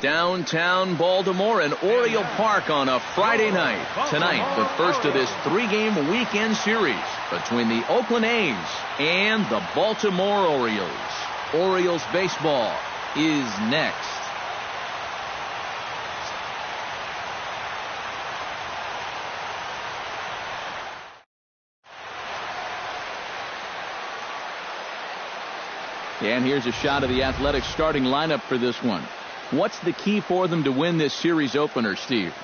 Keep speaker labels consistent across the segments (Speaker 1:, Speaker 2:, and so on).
Speaker 1: Downtown Baltimore and Oriole Park on a Friday night. Tonight, the first of this 3-game weekend series between the Oakland A's and the Baltimore Orioles. Orioles baseball is next. And here's a shot of the Athletics starting lineup for this one. What's the key for them to win this series opener, Steve?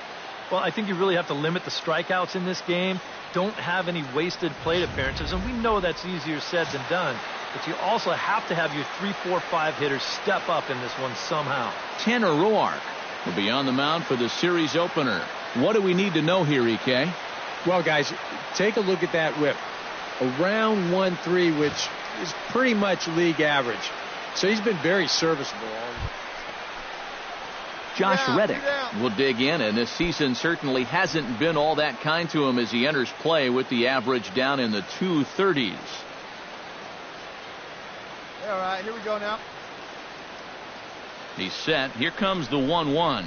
Speaker 2: Well, I think you really have to limit the strikeouts in this game. Don't have any wasted plate appearances, and we know that's easier said than done. But you also have to have your 3, 4, 5 hitters step up in this one somehow.
Speaker 1: Tanner Roark will be on the mound for the series opener. What do we need to know here, EK?
Speaker 3: Well, guys, take a look at that whip. Around 1.3, which is pretty much league average. So he's been very serviceable.
Speaker 1: Josh Reddick will dig in, and this season certainly hasn't been all that kind to him as he enters play with the average down in the 230s.
Speaker 4: All right, here we go now.
Speaker 1: He's set. Here comes the 1-1.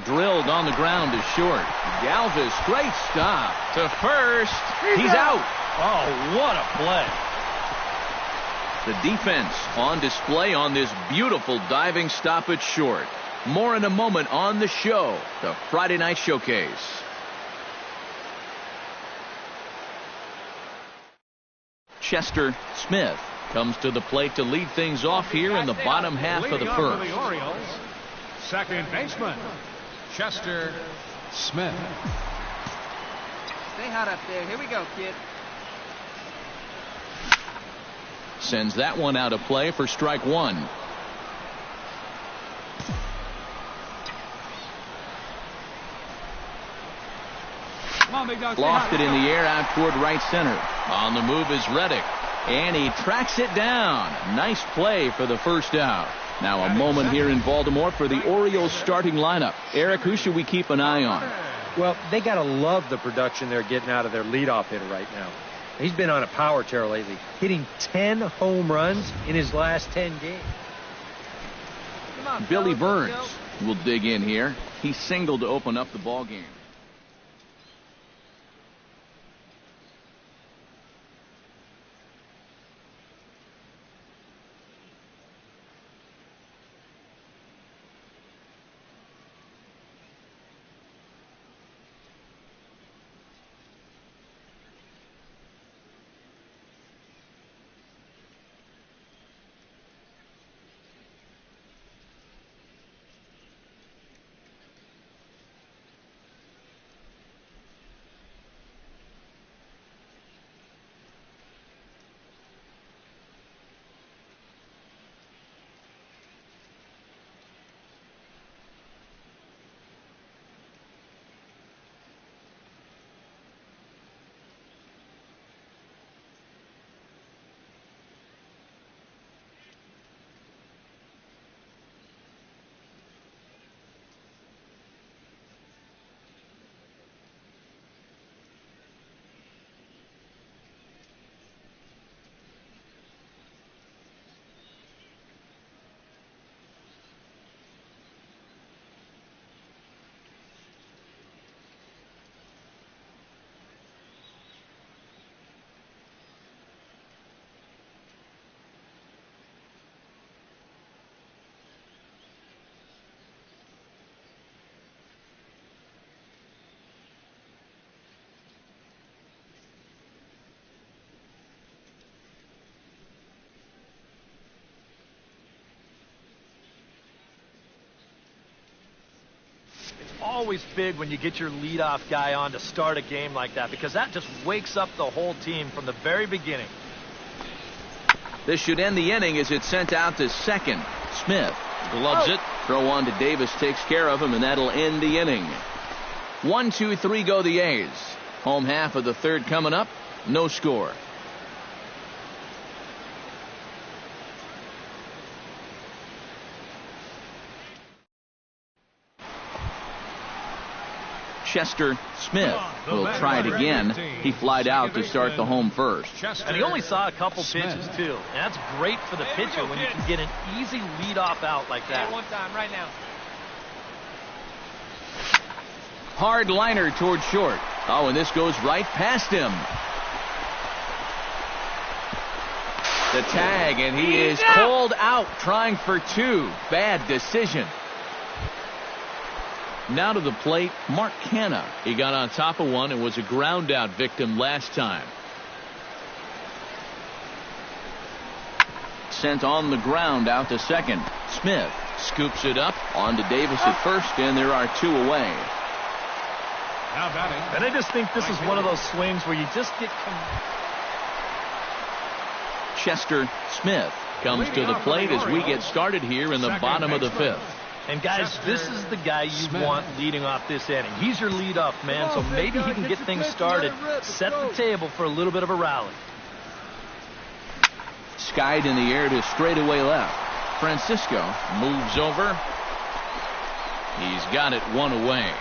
Speaker 1: Drilled on the ground to short. Galvis, great stop to first. He's out.
Speaker 2: Oh, what a play.
Speaker 1: The defense on display on this beautiful diving stop at short. More in a moment on the show, the Friday Night Showcase. Chester Smith comes to the plate to lead things off here in the bottom half of the first.
Speaker 5: The Orioles, second baseman, Chester Smith.
Speaker 6: Stay hot up there. Here we go, kid.
Speaker 1: Sends that one out of play for strike one. Lofted in the air out toward right center. On the move is Reddick, and he tracks it down. Nice play for the first out. Now a moment here in Baltimore for the Orioles starting lineup. Eric, who should we keep an eye on?
Speaker 3: Well, they got to love the production they're getting out of their leadoff hitter right now. He's been on a power tear lately, hitting 10 home runs in his last 10 games.
Speaker 1: Billy Burns will dig in here. He singled to open up the ball game.
Speaker 2: Always big when you get your leadoff guy on to start a game like that, because that just wakes up the whole team from the very beginning.
Speaker 1: This should end the inning as it's sent out to second. Smith gloves it. Throw on to Davis takes care of him, and that'll end the inning. 1, 2, 3 go the A's. Home half of the third coming up. No score. Chester Smith will try it again. He flied out to start the home first.
Speaker 2: And he only saw a couple pitches, too. And that's great for the pitcher when you can get an easy leadoff out like that.
Speaker 6: One time, right now.
Speaker 1: Hard liner toward short. Oh, and this goes right past him. The tag, and he is called out trying for two. Bad decision. Now to the plate, Mark Canha. He got on top of one and was a ground out victim last time. Sent on the ground out to second. Smith scoops it up on to Davis at first, and there are two away.
Speaker 5: Now batting.
Speaker 2: And I just think this is one of those swings where you just get...
Speaker 1: Chester Smith comes to the plate as we get started here in the bottom of the fifth.
Speaker 2: And guys, this is the guy you want leading off this inning. He's your leadoff man, so maybe he can get things started, set the table for a little bit of a rally.
Speaker 1: Skied in the air to straightaway left. Francisco moves over. He's got it one away.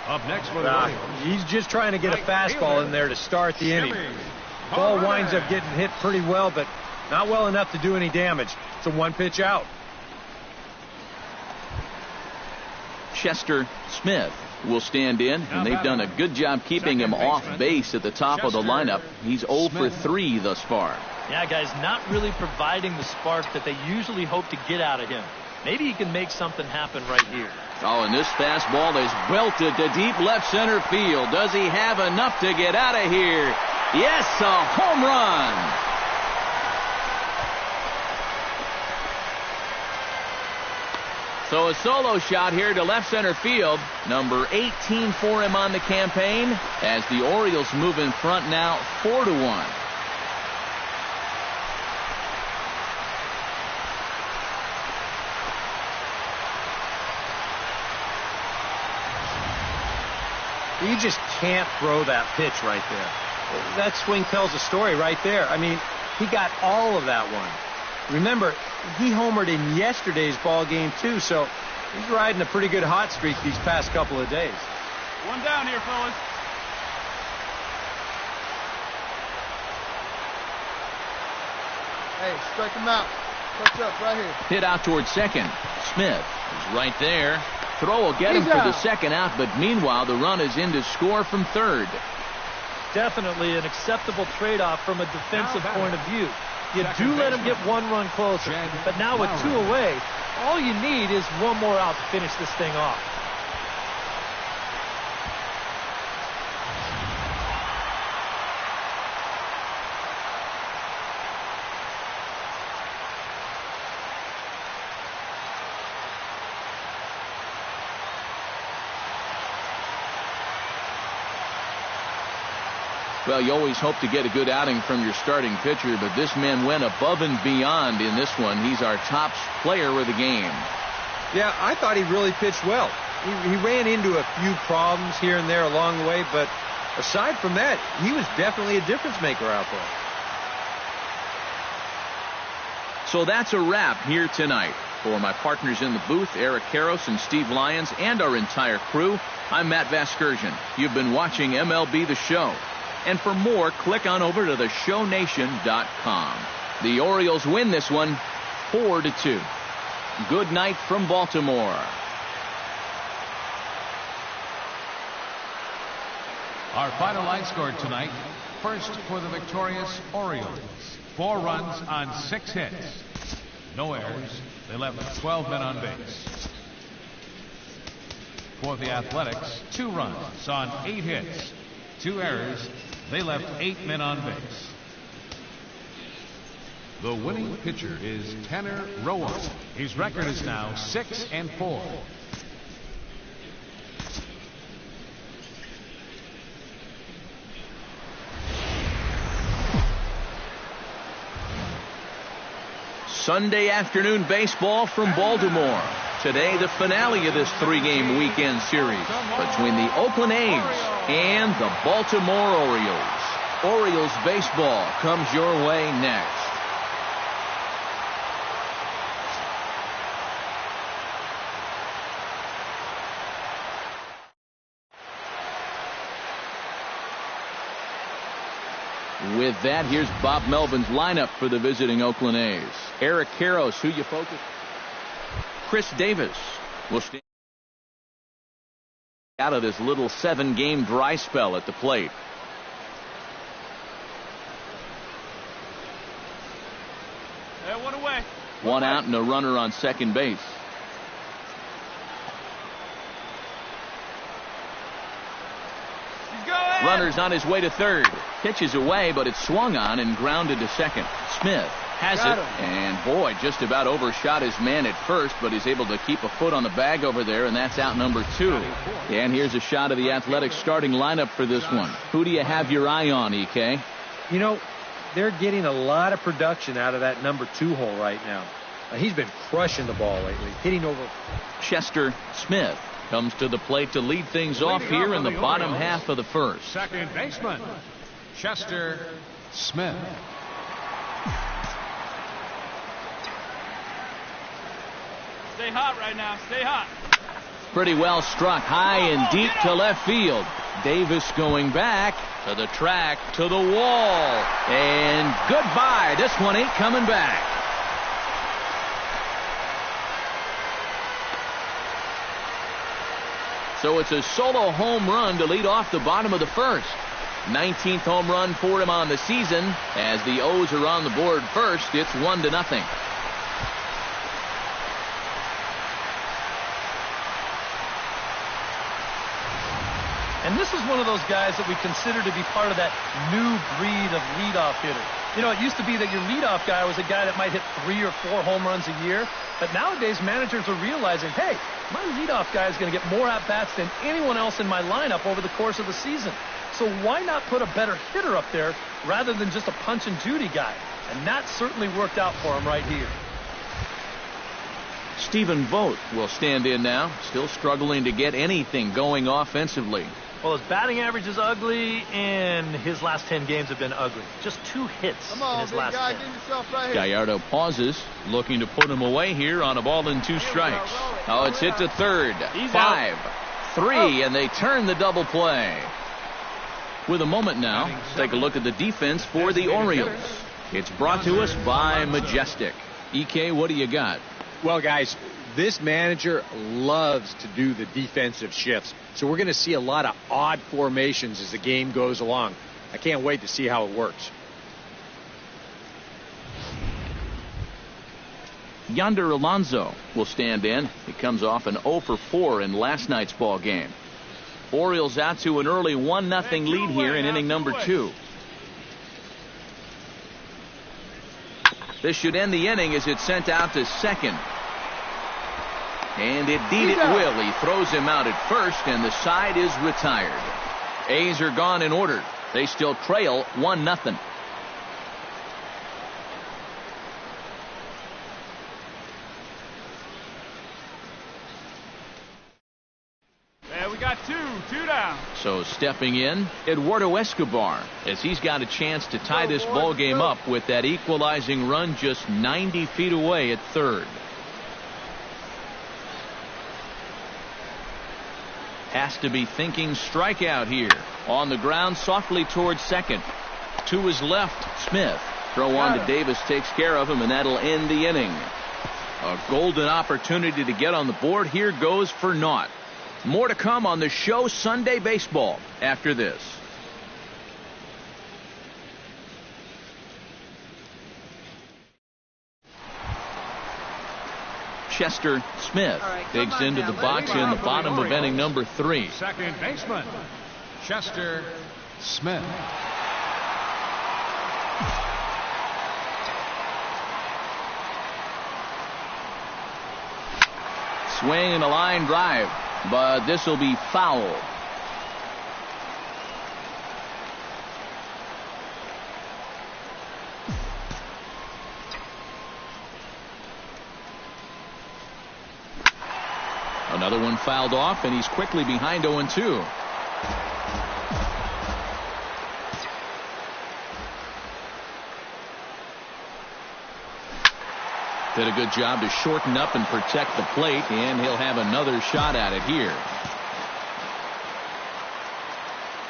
Speaker 5: Up next for the Orioles.
Speaker 3: He's just trying to get a fastball in there to start the inning. Ball winds up getting hit pretty well, but not well enough to do any damage. It's a one-pitch out.
Speaker 1: Chester Smith will stand in, and they've done a good job keeping him off base at the top of the lineup. He's 0 for 3 thus far.
Speaker 2: Yeah, guys, not really providing the spark that they usually hope to get out of him. Maybe he can make something happen right here.
Speaker 1: Oh, and this fastball is belted to deep left center field. Does he have enough to get out of here? Yes, a home run. So a solo shot here to left center field. Number 18 for him on the campaign as the Orioles move in front now 4-1.
Speaker 3: You just can't throw that pitch right there. That swing tells a story right there. I mean, he got all of that one. Remember, he homered in yesterday's ball game too, so he's riding a pretty good hot streak these past couple of days.
Speaker 4: One down here, fellas. Hey, strike him out. Touch up right here.
Speaker 1: Hit out towards second. Smith is right there. Throw will get him for the second out, but meanwhile the run is in to score from third.
Speaker 2: Definitely an acceptable trade-off from a defensive point of view. You do let him get one run closer, but now with two away, all you need is one more out to finish this thing off.
Speaker 1: Well, you always hope to get a good outing from your starting pitcher, but this man went above and beyond in this one. He's our top player of the game.
Speaker 3: Yeah, I thought he really pitched well. He ran into a few problems here and there along the way, but aside from that, he was definitely a difference maker out there.
Speaker 1: So that's a wrap here tonight. For my partners in the booth, Eric Karros and Steve Lyons, and our entire crew, I'm Matt Vasgersian. You've been watching MLB The Show. And for more, click on over to theshownation.com. The Orioles win this one 4-2. Good night from Baltimore.
Speaker 5: Our final line score tonight. First for the victorious Orioles. 4 runs on 6 hits. No errors. They left 12 men on base. For the Athletics, 2 runs on 8 hits. 2 errors. They left 8 men on base. The winning pitcher is Tanner Rowan. His record is now 6-4.
Speaker 1: Sunday afternoon baseball from Baltimore. Today, the finale of this 3-game weekend series between the Oakland A's and the Baltimore Orioles. Orioles baseball comes your way next. With that, here's Bob Melvin's lineup for the visiting Oakland A's. Eric Karros, who you focus. Chris Davis will stand. out of this little 7-game dry spell at the plate.
Speaker 4: One away.
Speaker 1: One out and a runner on second base.
Speaker 4: He's going.
Speaker 1: Runner's on his way to third. Pitches away, but it's swung on and grounded to second. Smith has it, and boy, just about overshot his man at first, but he's able to keep a foot on the bag over there, and that's out number 2. And here's a shot of the Athletics starting lineup for this one. Who do you have your eye on, EK?
Speaker 3: You know, they're getting a lot of production out of that number 2 hole right now. He's been crushing the ball lately, hitting over.
Speaker 1: Chester Smith comes to the plate to lead things off here in the bottom half of the first.
Speaker 5: Second baseman, Chester Smith.
Speaker 4: Stay hot right now. Stay hot.
Speaker 1: Pretty well struck high and deep to left field. Davis going back to the track, to the wall. And goodbye. This one ain't coming back. So it's a solo home run to lead off the bottom of the first. 19th home run for him on the season. As the O's are on the board first, it's 1-0.
Speaker 2: And this is one of those guys that we consider to be part of that new breed of leadoff hitter. You know, it used to be that your leadoff guy was a guy that might hit 3 or 4 home runs a year. But nowadays, managers are realizing, hey, my leadoff guy is going to get more at-bats than anyone else in my lineup over the course of the season. So why not put a better hitter up there rather than just a punch-and-duty guy? And that certainly worked out for him right here.
Speaker 1: Stephen Vogt will stand in now, still struggling to get anything going offensively.
Speaker 2: Well, his batting average is ugly, and his last 10 games have been ugly. Just 2 hits in his last 10.
Speaker 4: Get yourself right here.
Speaker 1: Gallardo pauses, looking to put him away here on a ball and 2 strikes. Oh, it's hit to third. 5, 3, and they turn the double play. With a moment now, take a look at the defense for the Orioles. It's brought to us by Majestic. EK, what do you got?
Speaker 3: Well, guys, this manager loves to do the defensive shifts. So we're going to see a lot of odd formations as the game goes along. I can't wait to see how it works.
Speaker 1: Yonder Alonso will stand in. He comes off an 0 for 4 in last night's ball game. Orioles out to an early 1-0 lead here in inning number 2. This should end the inning as it's sent out to second. And indeed it will. He throws him out at first, and the side is retired. A's are gone in order. They still trail 1-0.
Speaker 4: We got two down.
Speaker 1: So stepping in, Eduardo Escobar, as he's got a chance to tie this ball game up with that equalizing run just 90 feet away at third. Has to be thinking strikeout here. On the ground, softly towards second. To his left, Smith. Throw on to Davis takes care of him, and that'll end the inning. A golden opportunity to get on the board here goes for naught. More to come on the show Sunday Baseball after this. Chester Smith digs into the box in the bottom of inning number 3.
Speaker 5: Second baseman, Chester Smith.
Speaker 1: Swing and a line drive, but this will be foul. Another one fouled off, and he's quickly behind 0-2. Did a good job to shorten up and protect the plate, and he'll have another shot at it here.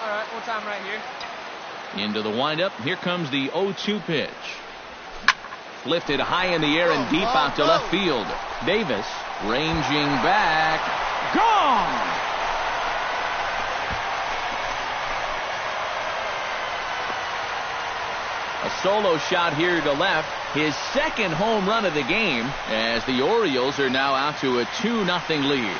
Speaker 4: All right, one time right here.
Speaker 1: Into the windup. Here comes the 0-2 pitch. Lifted high in the air and deep out to left field. Davis ranging back. Gone! solo shot here to left. His second home run of the game as the Orioles are now out to a 2-0 lead.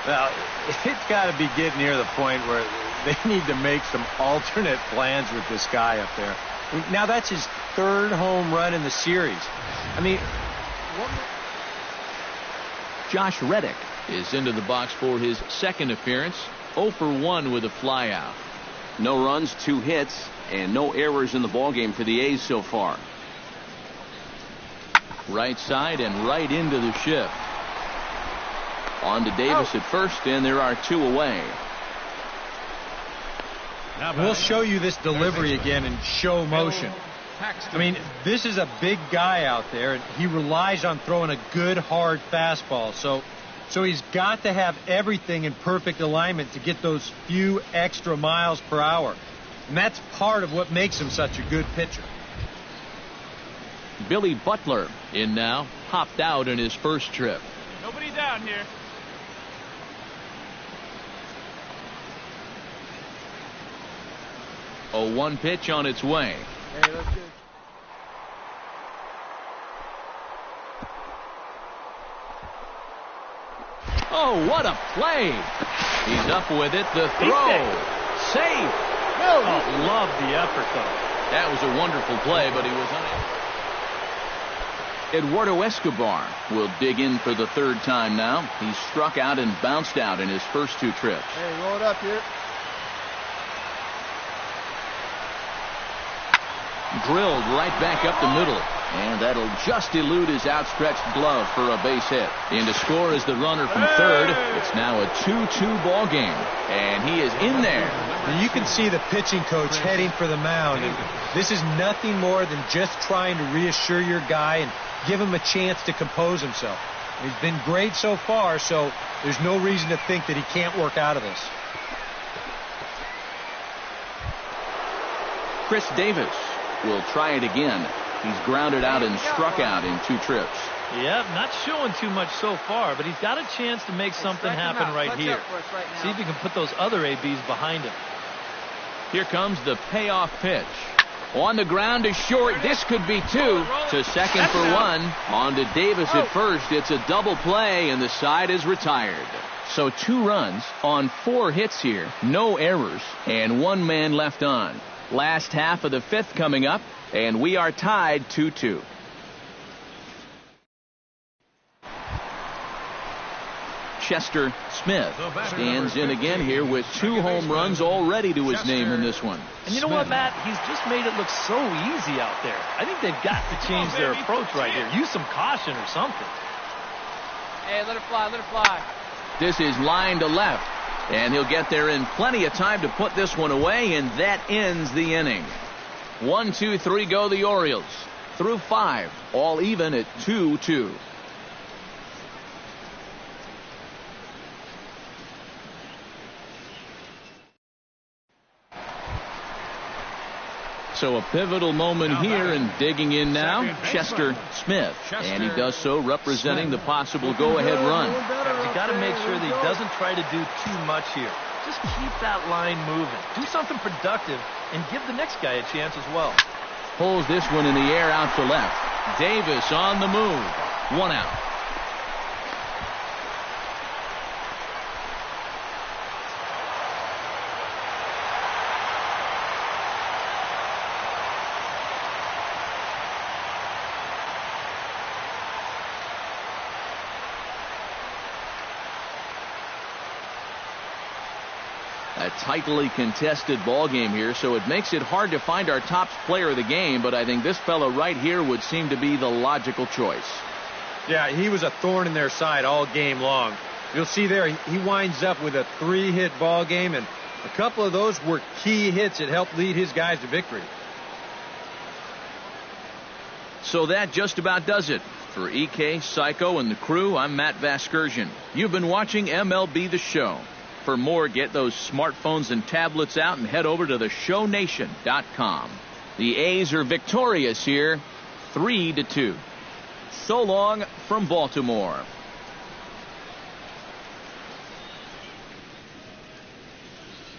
Speaker 3: Well, it's got to be getting near the point where they need to make some alternate plans with this guy up there. Now that's his third home run in the series. I mean,
Speaker 1: Josh Reddick is into the box for his second appearance. 0 for 1 with a flyout. No runs, 2 hits, and no errors in the ballgame for the A's so far. Right side and right into the shift. On to Davis at first, and there are 2 away.
Speaker 3: We'll show you this delivery again in show motion. I mean, this is a big guy out there, and he relies on throwing a good, hard fastball. So he's got to have everything in perfect alignment to get those few extra miles per hour. And that's part of what makes him such a good pitcher.
Speaker 1: Billy Butler in now, popped out in his first trip.
Speaker 4: Nobody down here.
Speaker 1: A 1 pitch on its way.
Speaker 4: Hey, that's good.
Speaker 1: Oh, what a play. He's up with it. The throw. Safe.
Speaker 2: Oh, love the effort, though.
Speaker 1: That was a wonderful play, but he was unable. Eduardo Escobar will dig in for the third time now. He's struck out and bounced out in his first 2 trips.
Speaker 4: Hey, roll it up here.
Speaker 1: Drilled right back up the middle. And that'll just elude his outstretched glove for a base hit. In to score is the runner from third. It's now a 2-2 ball game. And he is in there.
Speaker 3: And you can see the pitching coach heading for the mound. And this is nothing more than just trying to reassure your guy and give him a chance to compose himself. He's been great so far, so there's no reason to think that he can't work out of this.
Speaker 1: Chris Davis will try it again. He's grounded out and struck out in 2 trips.
Speaker 2: Yep, not showing too much so far, but he's got a chance to make something happen right here. See if he can put those other ABs behind him.
Speaker 1: Here comes the payoff pitch. On the ground to short. This could be 2. To second for 1. On to Davis at first. It's a double play, and the side is retired. So 2 runs on 4 hits here. No errors, and 1 man left on. Last half of the 5th coming up, and we are tied 2-2. Chester Smith stands in again here with 2 home runs already to his name in this one.
Speaker 2: And you know what, Matt? He's just made it look so easy out there. I think they've got to change their approach right here. Use some caution or something.
Speaker 4: Hey, let it fly, let it fly.
Speaker 1: This is line to left. And he'll get there in plenty of time to put this one away, and that ends the inning. 1, 2, 3 go the Orioles. Through 5, all even at 2-2. So a pivotal moment here, and digging in now, Chester Smith. And he does so representing the possible go-ahead run.
Speaker 2: You got to make sure that he doesn't try to do too much here. Just keep that line moving. Do something productive and give the next guy a chance as well.
Speaker 1: Pulls this one in the air out to left. Davis on the move. 1 out. A tightly contested ball game here, so it makes it hard to find our top player of the game, but I think this fellow right here would seem to be the logical choice.
Speaker 3: Yeah, he was a thorn in their side all game long. You'll see there, he winds up with a 3-hit ball game, and a couple of those were key hits that helped lead his guys to victory.
Speaker 1: So that just about does it. For EK, Psycho, and the crew, I'm Matt Vasgersian. You've been watching MLB The Show. For more, get those smartphones and tablets out and head over to theshownation.com. The A's are victorious here, 3-2. So long from Baltimore.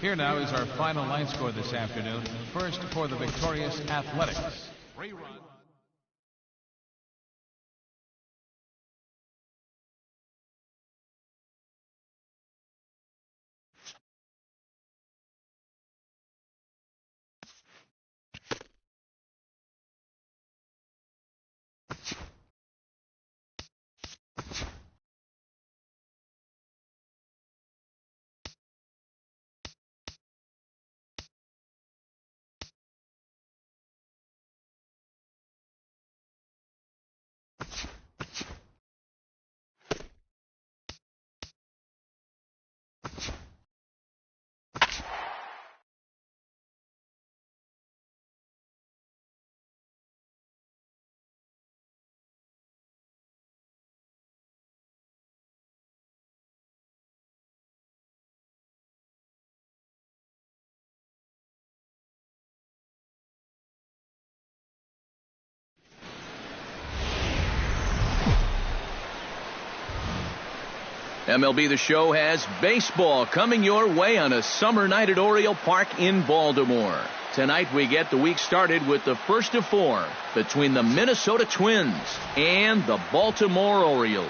Speaker 5: Here now is our final line score this afternoon. First for the victorious Athletics. 3 runs.
Speaker 1: MLB The Show has baseball coming your way on a summer night at Oriole Park in Baltimore. Tonight we get the week started with the first of 4 between the Minnesota Twins and the Baltimore Orioles.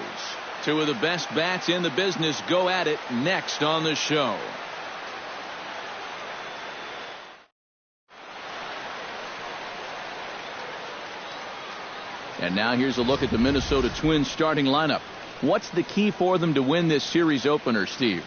Speaker 1: 2 of the best bats in the business go at it next on the show. And now here's a look at the Minnesota Twins starting lineup. What's the key for them to win this series opener, Steve?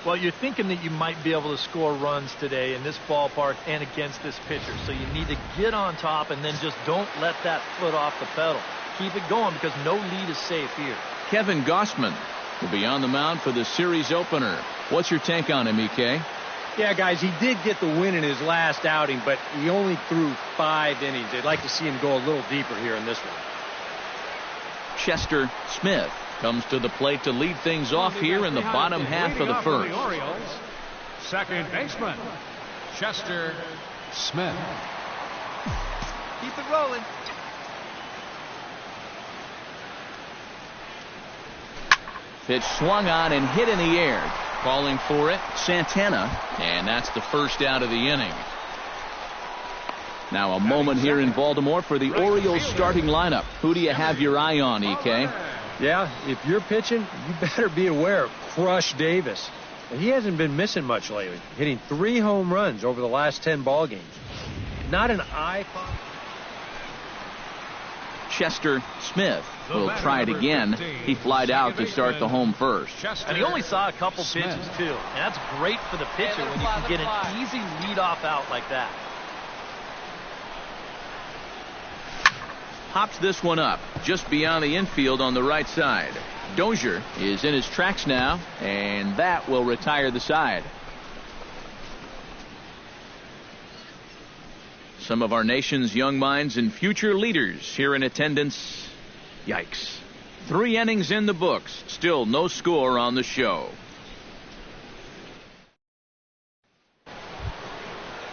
Speaker 2: Well, you're thinking that you might be able to score runs today in this ballpark and against this pitcher. So you need to get on top and then just don't let that foot off the pedal. Keep it going because no lead is safe here.
Speaker 1: Kevin Gausman will be on the mound for the series opener. What's your take on him, EK?
Speaker 3: Yeah, guys, he did get the win in his last outing, but he only threw 5 innings. I'd like to see him go a little deeper here in this one.
Speaker 1: Chester Smith comes to the plate to lead things off here in the bottom half of the first.
Speaker 5: Second baseman, Chester Smith.
Speaker 4: Keep it rolling.
Speaker 1: Pitch swung on and hit in the air. Calling for it, Santana, and that's the first out of the inning. Now a moment here in Baltimore for the Orioles starting lineup. Who do you have your eye on, EK?
Speaker 3: Yeah, if you're pitching, you better be aware of Crush Davis. He hasn't been missing much lately, hitting 3 home runs over the last 10 ball games. Not an eye-pop.
Speaker 1: Chester Smith will try it again. He flied out to start the home first.
Speaker 2: And he only saw a couple pitches, too. And that's great for the pitcher when you can get an easy leadoff out like that.
Speaker 1: Pops this one up just beyond the infield on the right side. Dozier is in his tracks now, and that will retire the side. Some of our nation's young minds and future leaders here in attendance. Yikes. 3 innings in the books. Still no score on the show.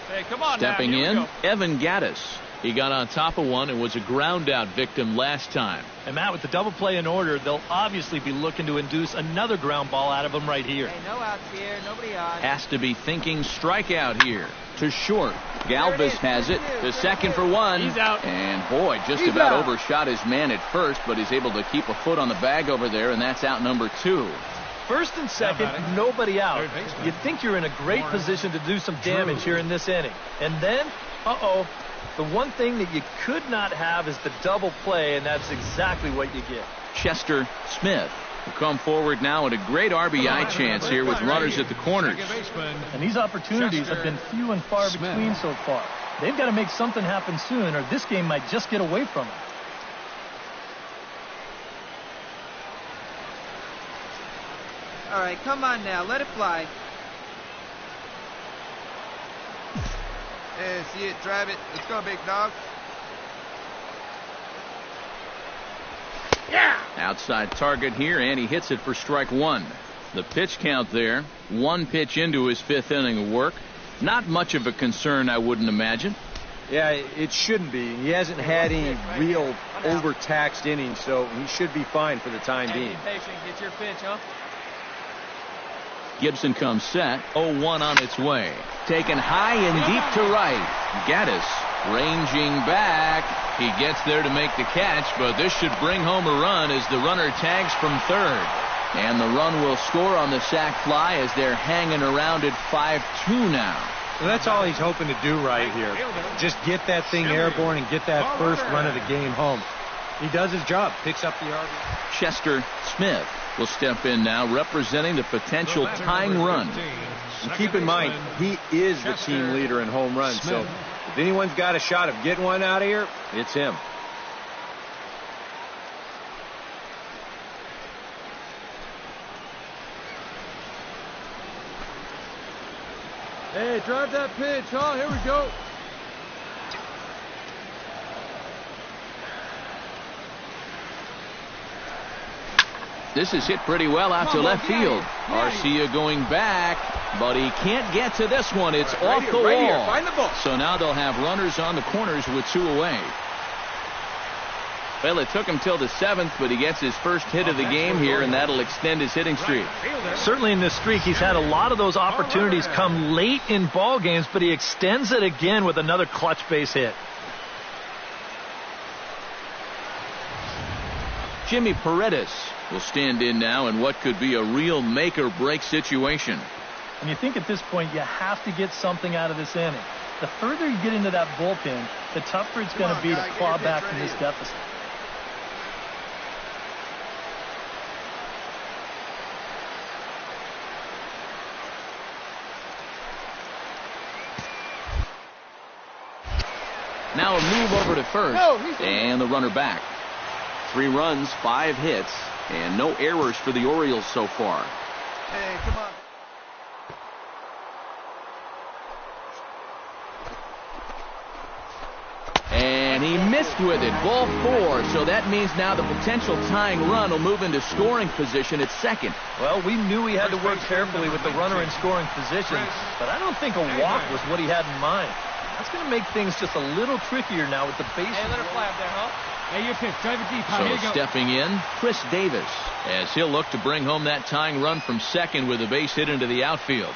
Speaker 4: Hey, come on.
Speaker 1: Stepping
Speaker 4: now.
Speaker 1: in, Evan Gaddis. He got on top of one and was a ground out victim last time.
Speaker 2: And Matt, with the double play in order, they'll obviously be looking to induce another ground ball out of him right here.
Speaker 4: Hey, no outs here, nobody on.
Speaker 1: Has to be thinking strikeout here. To short. Galvis has it. To second for 1.
Speaker 2: He's out.
Speaker 1: And boy, just about overshot his man at first, but he's able to keep a foot on the bag over there, and that's out number 2.
Speaker 2: First and second, nobody out. You think you're in a great position to do some damage here in this inning. And then, the one thing that you could not have is the double play, and that's exactly what you get.
Speaker 1: Chester Smith will come forward now at a great RBI chance here with runners at the corners.
Speaker 2: And these opportunities have been few and far between so far. They've got to make something happen soon, or this game might just get away from them.
Speaker 4: All right, come on now. Let it fly. Yeah, see it, drive it. Let's go, big dog.
Speaker 1: Yeah! Outside target here, and he hits it for strike 1. The pitch count there, 1 pitch into his 5th inning of work. Not much of a concern, I wouldn't imagine.
Speaker 3: Yeah, it shouldn't be. He hasn't had any real overtaxed innings, so he should be fine for the time being.
Speaker 4: Patient, get your pitch, huh?
Speaker 1: Gibson comes set. 0-1 on its way. Taken high and deep to right. Gaddis ranging back. He gets there to make the catch, but this should bring home a run as the runner tags from third. And the run will score on the sac fly as they're hanging around at 5-2 now.
Speaker 3: Well, that's all he's hoping to do right here. Just get that thing airborne and get that first run of the game home. He does his job, picks up the RBI.
Speaker 1: Chester Smith will step in now, representing the potential tying run.
Speaker 3: And keep in mind, he is the team leader in home runs, so if anyone's got a shot of getting one out of here, it's him.
Speaker 4: Hey, drive that pitch, huh? Here we go.
Speaker 1: This is hit pretty well out to left field. Arcia going back, but he can't get to this one. It's off the wall.
Speaker 4: Find the ball.
Speaker 1: So now they'll have runners on the corners with 2 away. Well, it took him till the 7th, but he gets his first hit of the game here, and that'll extend his hitting streak.
Speaker 2: Certainly in this streak, he's had a lot of those opportunities come late in ball games, but he extends it again with another clutch base hit.
Speaker 1: Jimmy Paredes will stand in now in what could be a real make-or-break situation.
Speaker 2: And you think at this point you have to get something out of this inning. The further you get into that bullpen, the tougher it's going to be to claw back from this deficit.
Speaker 1: Now a move over to first, and the runner back. 3 runs, 5 hits, and no errors for the Orioles so far.
Speaker 4: Hey, come on.
Speaker 1: And he missed with it. Ball 4, so that means now the potential tying run will move into scoring position at second.
Speaker 2: Well, we knew he had to work carefully with the runner in scoring position, but I don't think a walk was what he had in mind. That's going to make things just a little trickier now with the base.
Speaker 4: Hey, let her fly up there, huh? Hey, your pitch. Drive it deep.
Speaker 1: So stepping in, Chris Davis, as he'll look to bring home that tying run from second with a base hit into the outfield.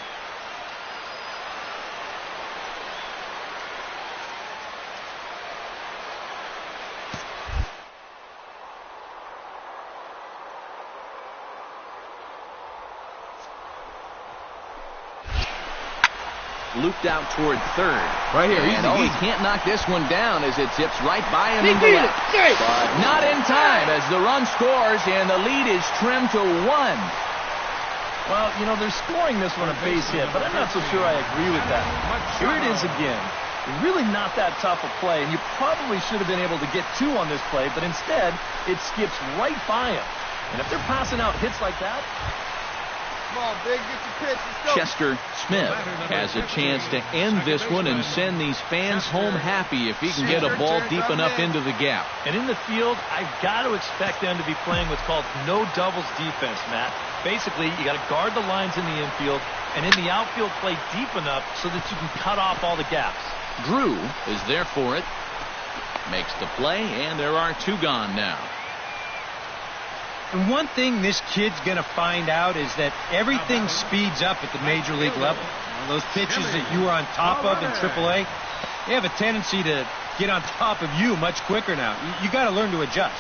Speaker 1: Looped out toward third.
Speaker 3: Right here,
Speaker 1: and he can't knock this one down as it zips right by him in the left. But not in time as the run scores and the lead is trimmed to 1.
Speaker 2: Well, you know, they're scoring this one a base hit, but I'm not so sure I agree with that. Here it is again. Really not that tough a play, and you probably should have been able to get 2 on this play, but instead it skips right by him. And if they're passing out hits like that,
Speaker 4: come on, Big, get your pitch. Let's go.
Speaker 1: Chester Smith has a chance to end this one and send these fans home happy if he can get a ball deep enough into the gap.
Speaker 2: And in the field, I've got to expect them to be playing what's called no doubles defense, Matt. Basically, you got to guard the lines in the infield, and in the outfield, play deep enough so that you can cut off all the gaps.
Speaker 1: Drew is there for it. Makes the play, and there are 2 gone now.
Speaker 3: And one thing this kid's going to find out is that everything speeds up at the major league level. Those pitches that you were on top of in AAA, they have a tendency to get on top of you much quicker now. You got to learn to adjust.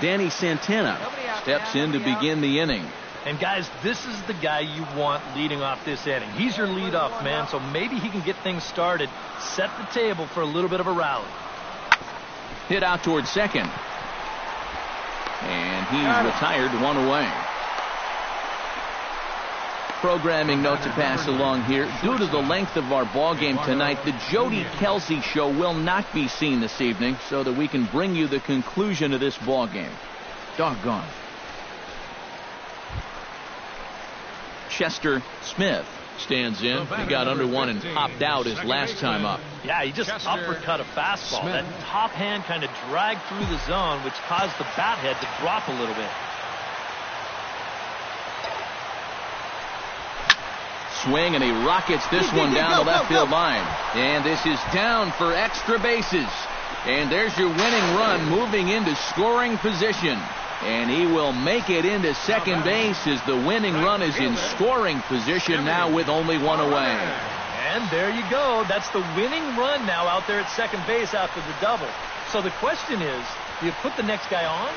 Speaker 1: Danny Santana steps in to begin the inning.
Speaker 2: And guys, this is the guy you want leading off this inning. He's your leadoff man, so maybe he can get things started, set the table for a little bit of a rally.
Speaker 1: Hit out toward second. And he's retired, 1 away. Programming note to pass along here. Due to the length of our ball game tonight, the Jody Kelsey show will not be seen this evening so that we can bring you the conclusion of this ball game. Doggone. Chester Smith stands in. He got under one and popped out his last time up.
Speaker 2: Yeah, he just uppercut a fastball. That top hand kind of dragged through the zone, which caused the bat head to drop a little bit.
Speaker 1: Swing, and he rockets this one down the left field line. And this is down for extra bases. And there's your winning run moving into scoring position. And he will make it into second base as the winning run is in scoring position now with only one away.
Speaker 2: And there you go. That's the winning run now out there at second base after the double. So the question is, do you put the next guy on?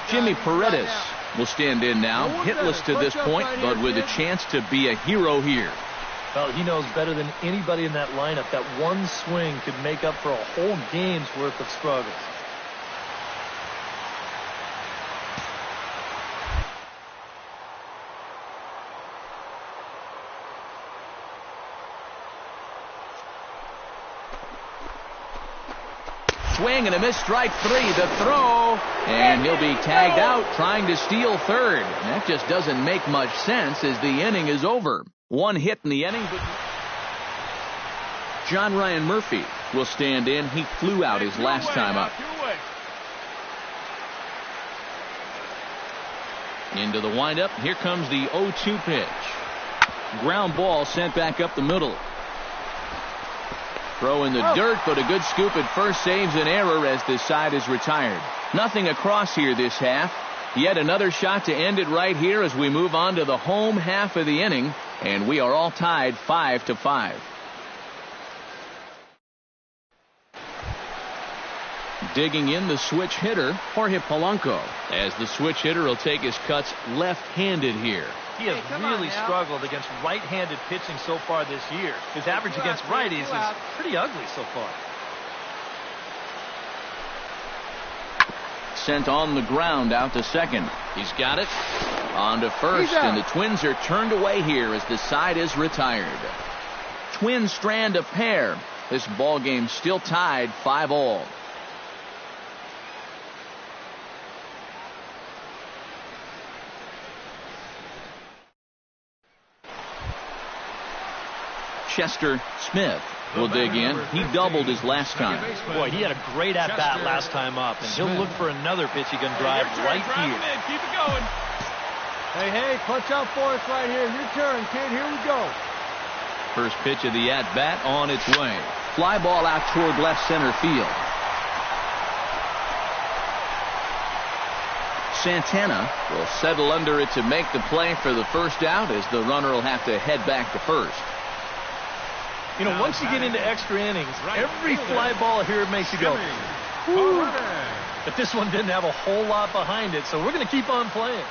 Speaker 1: Jimmy Paredes will stand in now, hitless to this point, but with a chance to be a hero here.
Speaker 2: Well, he knows better than anybody in that lineup that one swing could make up for a whole game's worth of struggles.
Speaker 1: Swing and a miss, strike three. The throw, and he'll be tagged out trying to steal third. That just doesn't make much sense as the inning is over. One hit in the inning, but John Ryan Murphy will stand in. He flew out his last time up. Into the windup. Here comes the 0-2 pitch. Ground ball sent back up the middle. Throw in the dirt, but a good scoop at first saves an error as this side is retired. Nothing across here this half. Yet another shot to end it right here as we move on to the home half of the inning, and we are all tied 5-5. Digging in the switch hitter, Jorge Polanco, as the switch hitter will take his cuts left-handed here.
Speaker 2: He has really struggled against right-handed pitching so far this year. His average against righties is pretty ugly so far.
Speaker 1: Sent on the ground out to second. He's got it. On to first, and the Twins are turned away here as the side is retired. Twins strand a pair. This ball game still tied 5-all. Chester Smith will dig in. He doubled his last time.
Speaker 2: Boy, he had a great at-bat last time up, and he'll look for another pitch he can drive right here.
Speaker 4: Keep it going.
Speaker 3: Hey, clutch out for us right here. Your turn, kid. Here we go.
Speaker 1: First pitch of the at-bat on its way. Fly ball out toward left center field. Santana will settle under it to make the play for the first out as the runner will have to head back to first.
Speaker 2: You know, once you get into extra innings, every fly ball here makes you go, whoo. But this one didn't have a whole lot behind it, so we're going to keep on playing.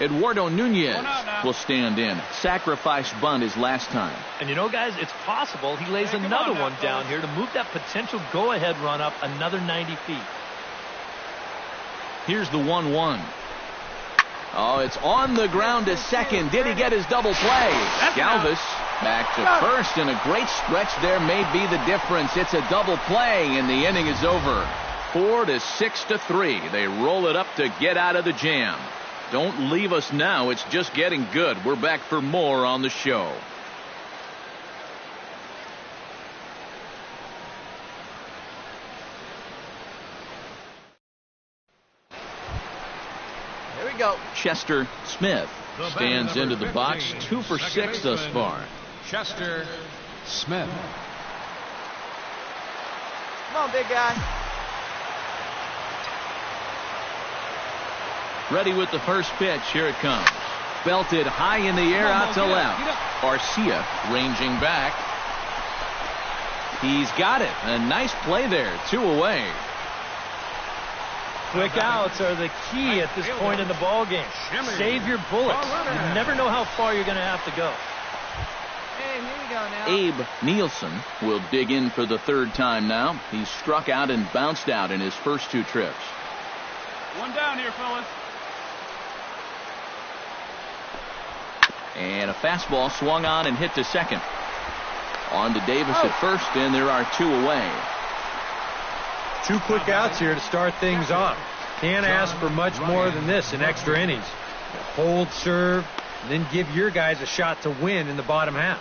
Speaker 1: Eduardo Nunez will stand in. Sacrifice bunt his last time.
Speaker 2: And you know, guys, it's possible he lays another one down here to move that potential go-ahead run up another 90 feet.
Speaker 1: Here's the 1-1. Oh, it's on the ground to second. Did he get his double play? Galvis back to first, and a great stretch there may be the difference. It's a double play, and the inning is over. 4-6-3. They roll it up to get out of the jam. Don't leave us now. It's just getting good. We're back for more on the show.
Speaker 4: Here we go.
Speaker 1: Chester Smith stands into the box. 2 for 6 thus far.
Speaker 5: Chester Smith.
Speaker 4: Come on, big guy.
Speaker 1: Ready with the first pitch. Here it comes. Belted high in the air out to left. Garcia ranging back. He's got it. A nice play there. 2 away.
Speaker 2: Quick outs are the key at this point in the ball game. Save your bullets. You never know how far you're going to have to go.
Speaker 4: Hey, here we go now.
Speaker 1: Abe Nielsen will dig in for the third time now. He's struck out and bounced out in his first 2 trips.
Speaker 4: One down here, fellas.
Speaker 1: And a fastball swung on and hit to second. On to Davis at first, and there are 2 away.
Speaker 3: 2 quick outs here to start things off. Can't ask for much more than this in extra innings. Hold, serve, and then give your guys a shot to win in the bottom half.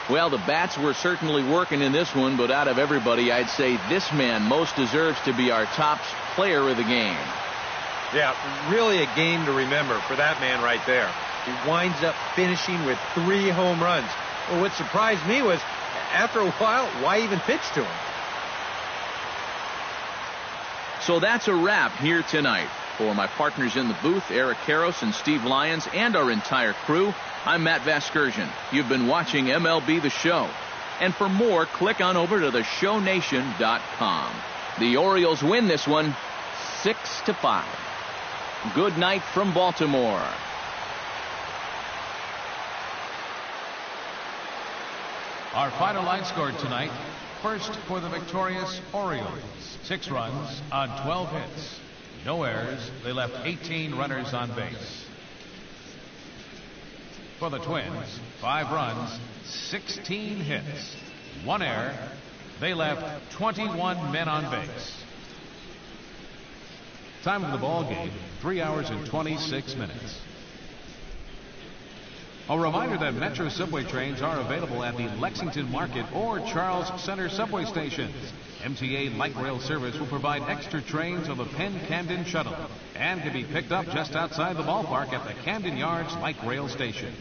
Speaker 1: Well, the bats were certainly working in this one, but out of everybody, I'd say this man most deserves to be our top player of the game.
Speaker 3: Yeah, really a game to remember for that man right there. He winds up finishing with 3 home runs. Well, what surprised me was, after a while, why even pitch to him?
Speaker 1: So that's a wrap here tonight. For my partners in the booth, Eric Karros and Steve Lyons, and our entire crew, I'm Matt Vasgersian. You've been watching MLB The Show. And for more, click on over to theshownation.com. The Orioles win this one 6-5. Good night from Baltimore.
Speaker 5: Our final line scored tonight. First for the victorious Orioles. 6 runs on 12 hits. No errors. They left 18 runners on base. For the Twins, 5 runs, 16 hits. 1 error. They left 21 men on base. Time of the ball game, 3 hours and 26 minutes. A reminder that Metro subway trains are available at the Lexington Market or Charles Center subway stations. MTA Light Rail Service will provide extra trains on the Penn Camden Shuttle and can be picked up just outside the ballpark at the Camden Yards Light Rail Station.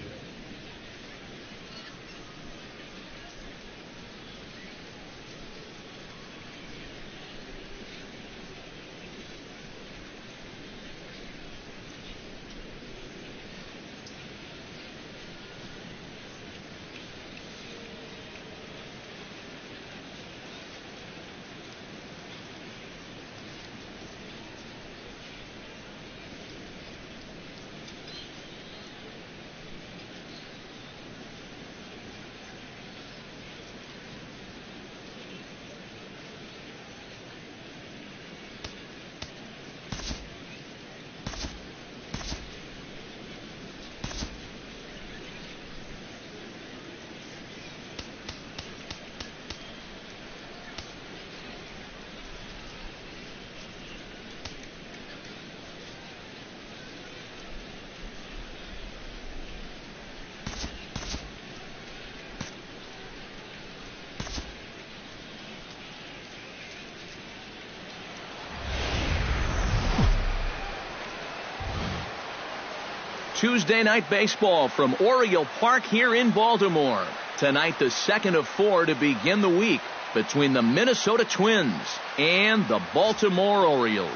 Speaker 1: Tuesday night baseball from Oriole Park here in Baltimore. Tonight, the second of 4 to begin the week between the Minnesota Twins and the Baltimore Orioles.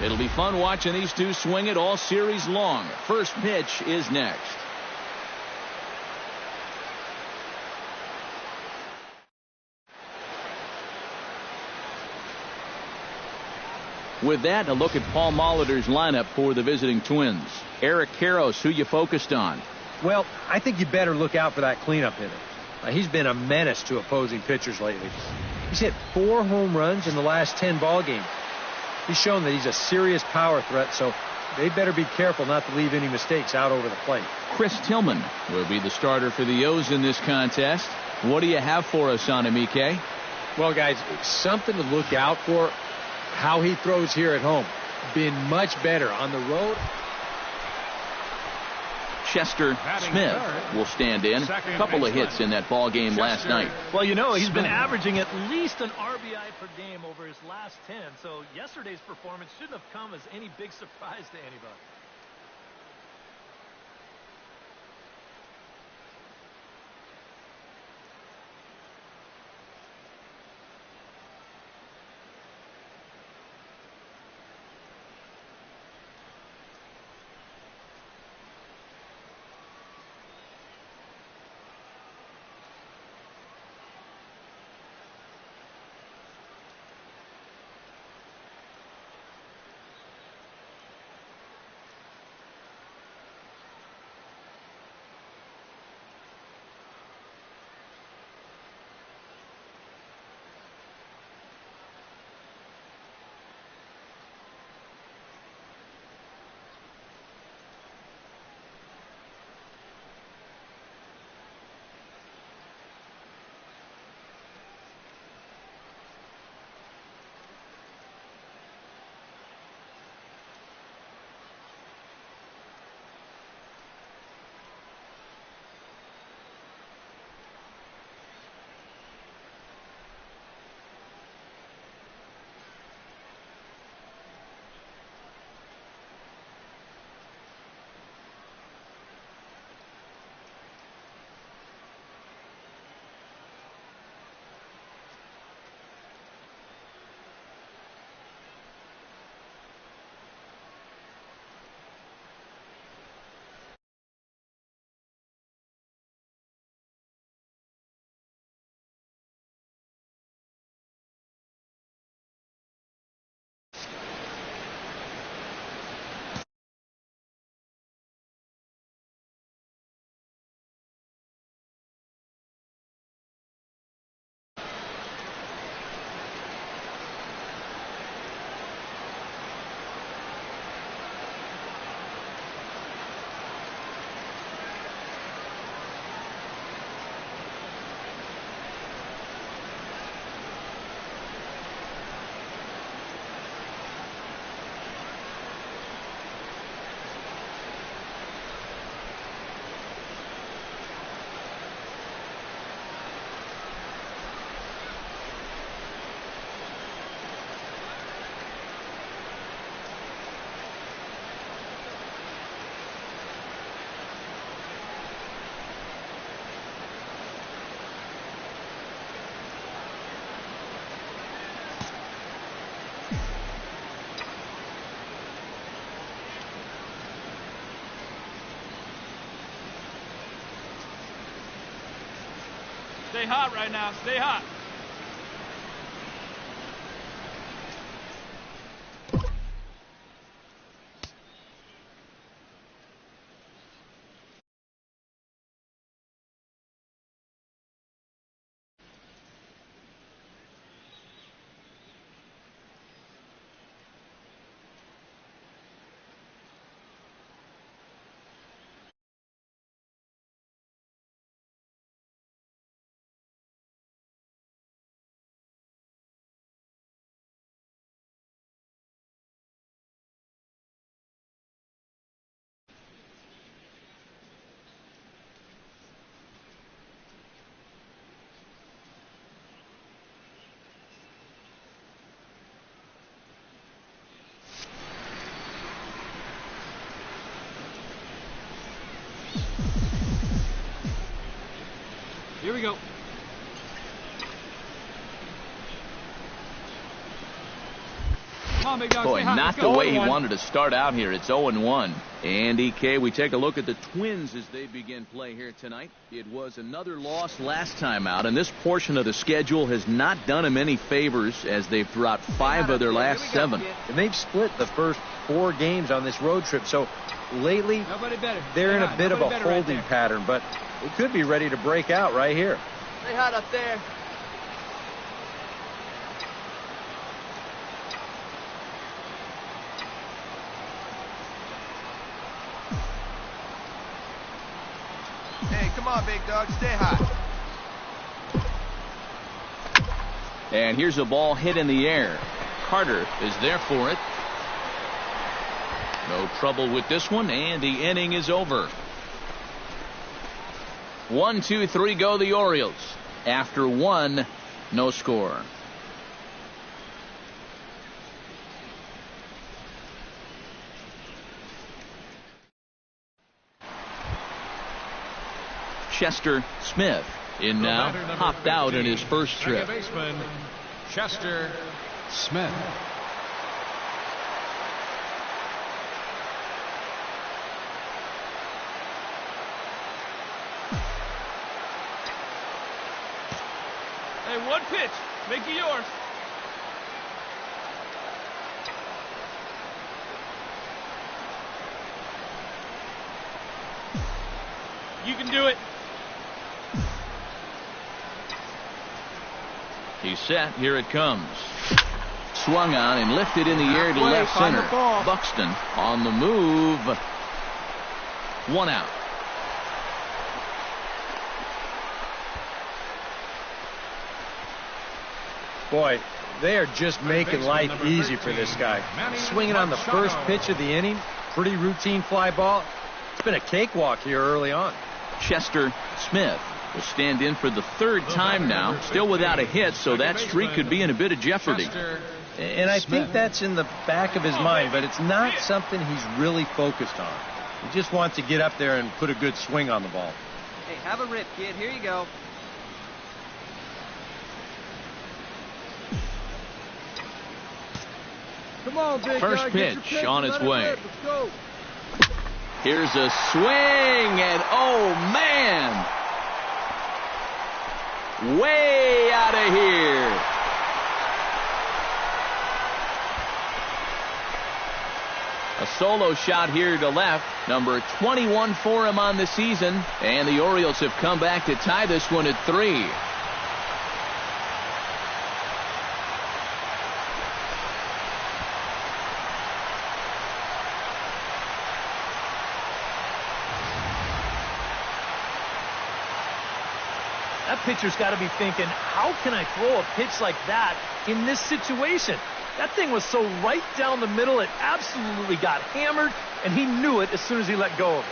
Speaker 1: It'll be fun watching these two swing it all series long. First pitch is next. With that, a look at Paul Molitor's lineup for the visiting Twins. Eric Karros, who you focused on?
Speaker 3: Well, I think you better look out for that cleanup hitter. He's been a menace to opposing pitchers lately. He's hit 4 home runs in the last 10 ball games. He's shown that he's a serious power threat, so they better be careful not to leave any mistakes out over the plate.
Speaker 1: Chris Tillman will be the starter for the O's in this contest. What do you have for us on him, EK?
Speaker 3: Well, guys, something to look out for. How he throws here at home. Been much better on the road.
Speaker 1: Chester Smith will stand in. A couple of hits in that ball game last night.
Speaker 2: Well, you know, he's been averaging at least an RBI per game over his last 10. So yesterday's performance shouldn't have come as any big surprise to anybody.
Speaker 4: Stay hot right now. Stay hot. Here we go. Come on, big dog.
Speaker 1: Boy, not the way he wanted to start out here. It's 0-1. And EK, we take a look at the Twins as they begin play here tonight. It was another loss last time out, and this portion of the schedule has not done them any favors as they've dropped 5 of their last 7.
Speaker 3: And they've split the first 4 games on this road trip. So lately, they're in a bit of a holding pattern, but they could be ready to break out right here.
Speaker 4: Stay hot up there.
Speaker 6: Hey, come on, big dog. Stay hot.
Speaker 1: And here's a ball hit in the air. Carter is there for it. No trouble with this one, and the inning is over. 1, 2, 3 go the Orioles. After 1, no score. Chester Smith in now, popped out in his first trip.
Speaker 5: Baseman Chester Smith.
Speaker 4: Hey, one pitch. Make it yours. You can do it.
Speaker 1: He's set. Here it comes. Swung on and lifted in the air to left center. Buxton on the move. 1 out.
Speaker 3: Boy, they are just making life easy for this guy. Swinging on the first pitch of the inning. Pretty routine fly ball. It's been a cakewalk here early on.
Speaker 1: Chester Smith will stand in for the 3rd time now. Still without a hit, so that streak could be in a bit of jeopardy.
Speaker 3: And I think that's in the back of his mind, but it's not something he's really focused on. He just wants to get up there and put a good swing on the ball.
Speaker 4: Hey, have a rip, kid. Here you go.
Speaker 6: Come on, big
Speaker 1: First
Speaker 6: guy,
Speaker 1: pitch on its way. Let's go. Here's a swing, and oh, man. Way out of here. A solo shot here to left. Number 21 for him on the season. And the Orioles have come back to tie this one at 3.
Speaker 2: That pitcher's got to be thinking, how can I throw a pitch like that in this situation? That thing was so right down the middle, it absolutely got hammered, and he knew it as soon as he let go of it.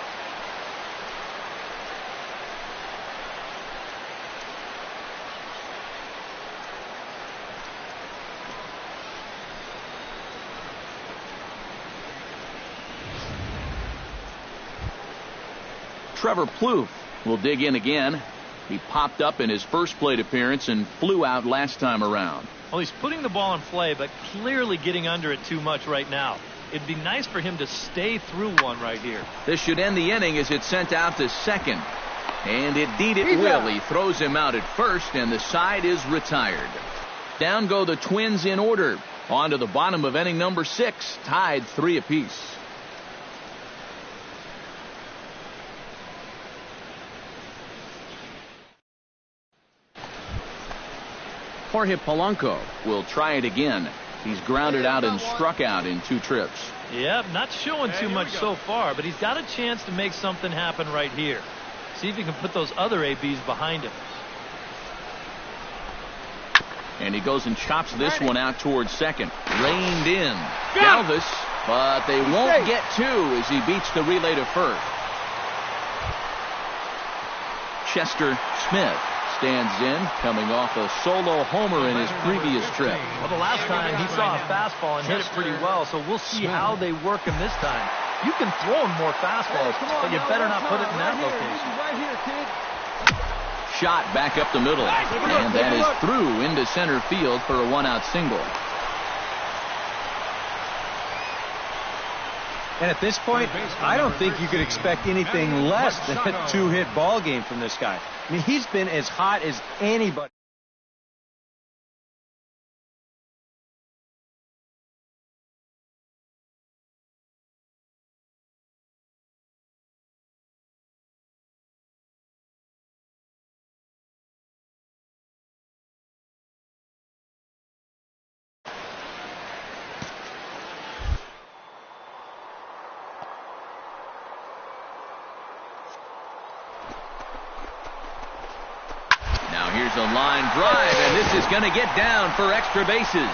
Speaker 1: Trevor Plouffe will dig in again. He popped up in his first plate appearance and flew out last time around.
Speaker 2: Well, he's putting the ball in play, but clearly getting under it too much right now. It'd be nice for him to stay through one right here.
Speaker 1: This should end the inning as it's sent out to second. And indeed it will. He throws him out at first, and the side is retired. Down go the Twins in order. On to the bottom of inning number 6, tied 3 apiece. Jorge Polanco will try it again. He's grounded out and struck out in 2 trips.
Speaker 2: Yep, not showing too much so far, but he's got a chance to make something happen right here. See if he can put those other ABs behind him.
Speaker 1: And he goes and chops this one out towards second. Reined in. Galvis, but they won't get 2 as he beats the relay to first. Chester Smith stands in, coming off a solo homer in his previous trip.
Speaker 2: Well, the last time he saw a fastball and hit it pretty well, so we'll see how they work him this time. You can throw him more fastballs, but you better not put it in that location.
Speaker 4: Right here, kid.
Speaker 1: Shot back up the middle, and that is through into center field for a 1-out single.
Speaker 3: And at this point, I don't think you could expect anything less than a 2-hit ball game from this guy. I mean, he's been as hot as anybody.
Speaker 1: Here's a line drive, and this is going to get down for extra bases.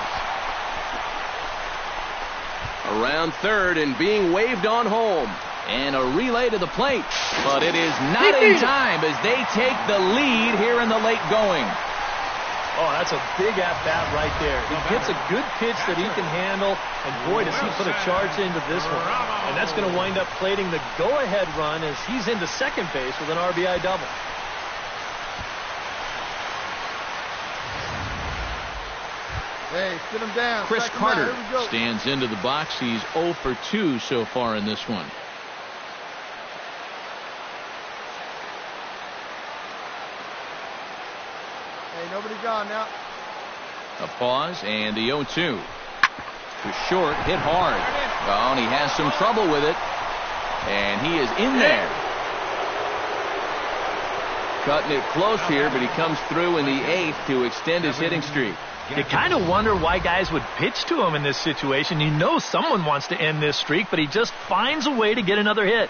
Speaker 1: Around third and being waved on home. And a relay to the plate. But it is not in time as they take the lead here in the late going.
Speaker 2: Oh, that's a big at-bat right there. He gets a good pitch that he can handle, and boy, does he put a charge into this one. And that's going to wind up plating the go-ahead run as he's into second base with an RBI double.
Speaker 6: Hey, sit him down.
Speaker 1: Chris Carter stands into the box. He's 0 for 2 so far in this one.
Speaker 6: Hey, nobody gone now.
Speaker 1: A pause and the 0-2. To short, hit hard. Oh, and he has some trouble with it. And he is in there. Cutting it close here, but he comes through in the 8th to extend his hitting streak.
Speaker 2: You kind of wonder why guys would pitch to him in this situation. You know someone wants to end this streak, but he just finds a way to get another hit.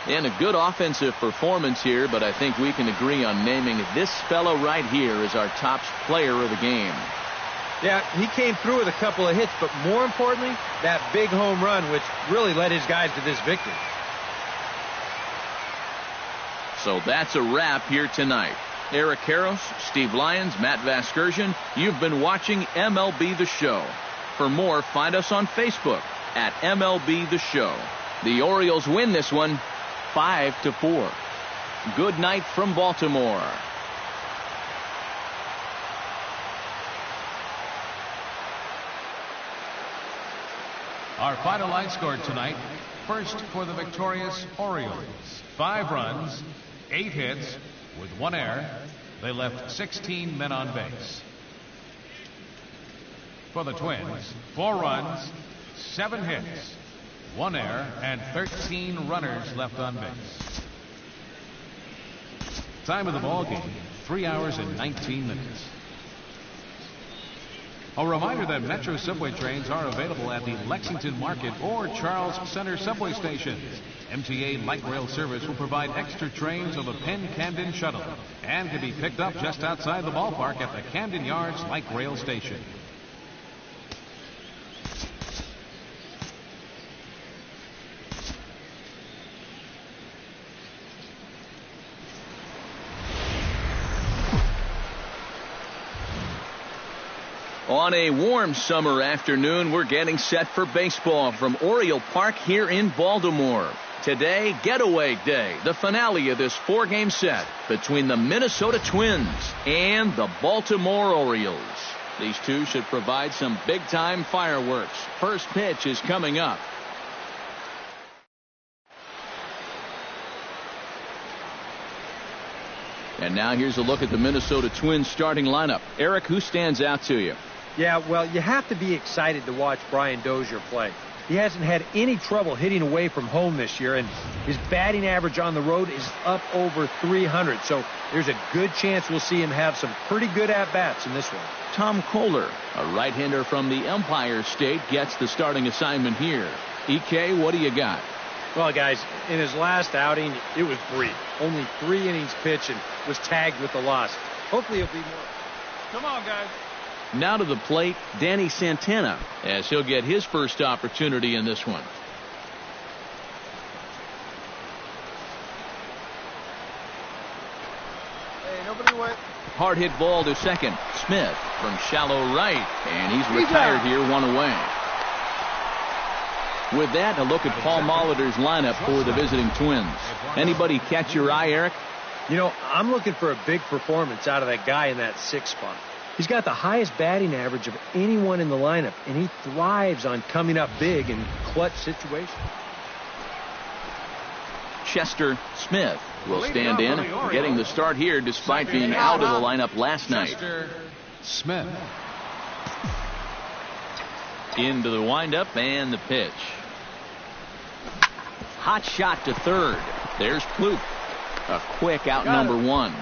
Speaker 1: And a good offensive performance here, but I think we can agree on naming this fellow right here as our top player of the game.
Speaker 3: Yeah, he came through with a couple of hits, but more importantly, that big home run, which really led his guys to this victory.
Speaker 1: So that's a wrap here tonight. Eric Karros, Steve Lyons, Matt Vasgersian, you've been watching MLB The Show. For more, find us on Facebook at MLB The Show. The Orioles win this one 5-4. Good night from Baltimore.
Speaker 5: Our final line scored tonight. First for the victorious Orioles. 5 runs, 8 hits, with 1 error. They left 16 men on base. For the Twins, 4 runs, 7 hits, 1 error, and 13 runners left on base. Time of the ball game, 3 hours and 19 minutes. A reminder that Metro subway trains are available at the Lexington Market or Charles Center subway stations. MTA Light Rail Service will provide extra trains on the Penn Camden Shuttle and can be picked up just outside the ballpark at the Camden Yards Light Rail Station.
Speaker 1: On a warm summer afternoon, we're getting set for baseball from Oriole Park here in Baltimore. Today, Getaway Day, the finale of this 4-game set between the Minnesota Twins and the Baltimore Orioles. These two should provide some big-time fireworks. First pitch is coming up. And now here's a look at the Minnesota Twins starting lineup. Eric, who stands out to you?
Speaker 3: Yeah, well, you have to be excited to watch Brian Dozier play. He hasn't had any trouble hitting away from home this year, and his batting average on the road is up over 300. So there's a good chance we'll see him have some pretty good at-bats in this one.
Speaker 1: Tom Kohler, a right-hander from the Empire State, gets the starting assignment here. EK, what do you got?
Speaker 3: Well, guys, in his last outing, it was brief. Only 3 innings pitched and was tagged with the loss. Hopefully it'll be more.
Speaker 4: Come on, guys.
Speaker 1: Now to the plate, Danny Santana, as he'll get his first opportunity in this one.
Speaker 6: Hey, nobody went.
Speaker 1: Hard hit ball to second. Smith from shallow right, and he's retired here, 1 away. With that, a look at Paul Molitor's lineup for the visiting Twins. Anybody catch your eye, Eric?
Speaker 3: You know, I'm looking for a big performance out of that guy in that 6th spot. He's got the highest batting average of anyone in the lineup, and he thrives on coming up big in clutch situations.
Speaker 1: Chester Smith will stand in, getting the start here despite being out of the lineup last night.
Speaker 5: Chester Smith.
Speaker 1: Into the windup and the pitch. Hot shot to third. There's Plouffe. A quick out number 1.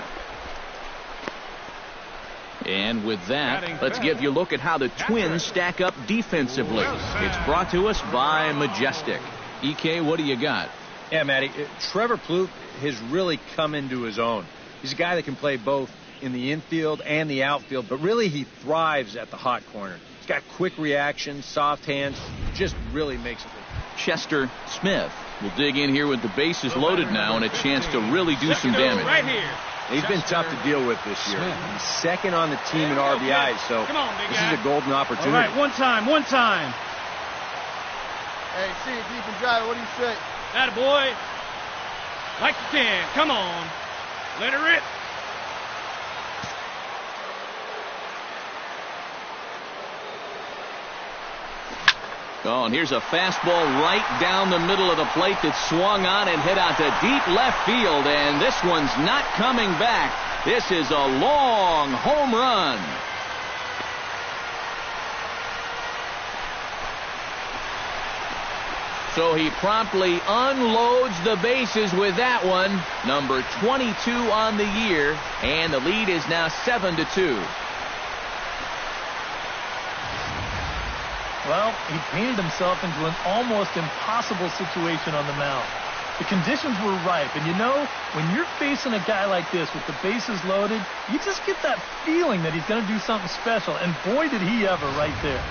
Speaker 1: And with that, let's give you a look at how the Twins stack up defensively. It's brought to us by Majestic. EK, what do you got?
Speaker 3: Yeah, Matty, Trevor Plouffe has really come into his own. He's a guy that can play both in the infield and the outfield, but really he thrives at the hot corner. He's got quick reactions, soft hands, just really makes it.
Speaker 1: Chester Smith will dig in here with the bases loaded now and a chance to really do some damage.
Speaker 4: Right here.
Speaker 3: He's been tough to deal with this year. He's second on the team in RBIs, so this is a golden opportunity.
Speaker 4: All right, one time.
Speaker 6: Hey, see it deep and drive. What do you say?
Speaker 4: Atta boy. Like you can. Come on. Let it rip.
Speaker 1: Oh, and here's a fastball right down the middle of the plate that swung on and hit out to deep left field, and this one's not coming back. This is a long home run. So he promptly unloads the bases with that one. Number 22 on the year, and the lead is now 7-2.
Speaker 2: Well, he painted himself into an almost impossible situation on the mound. The conditions were ripe, and you know, when you're facing a guy like this with the bases loaded, you just get that feeling that he's going to do something special, and boy did he ever right there.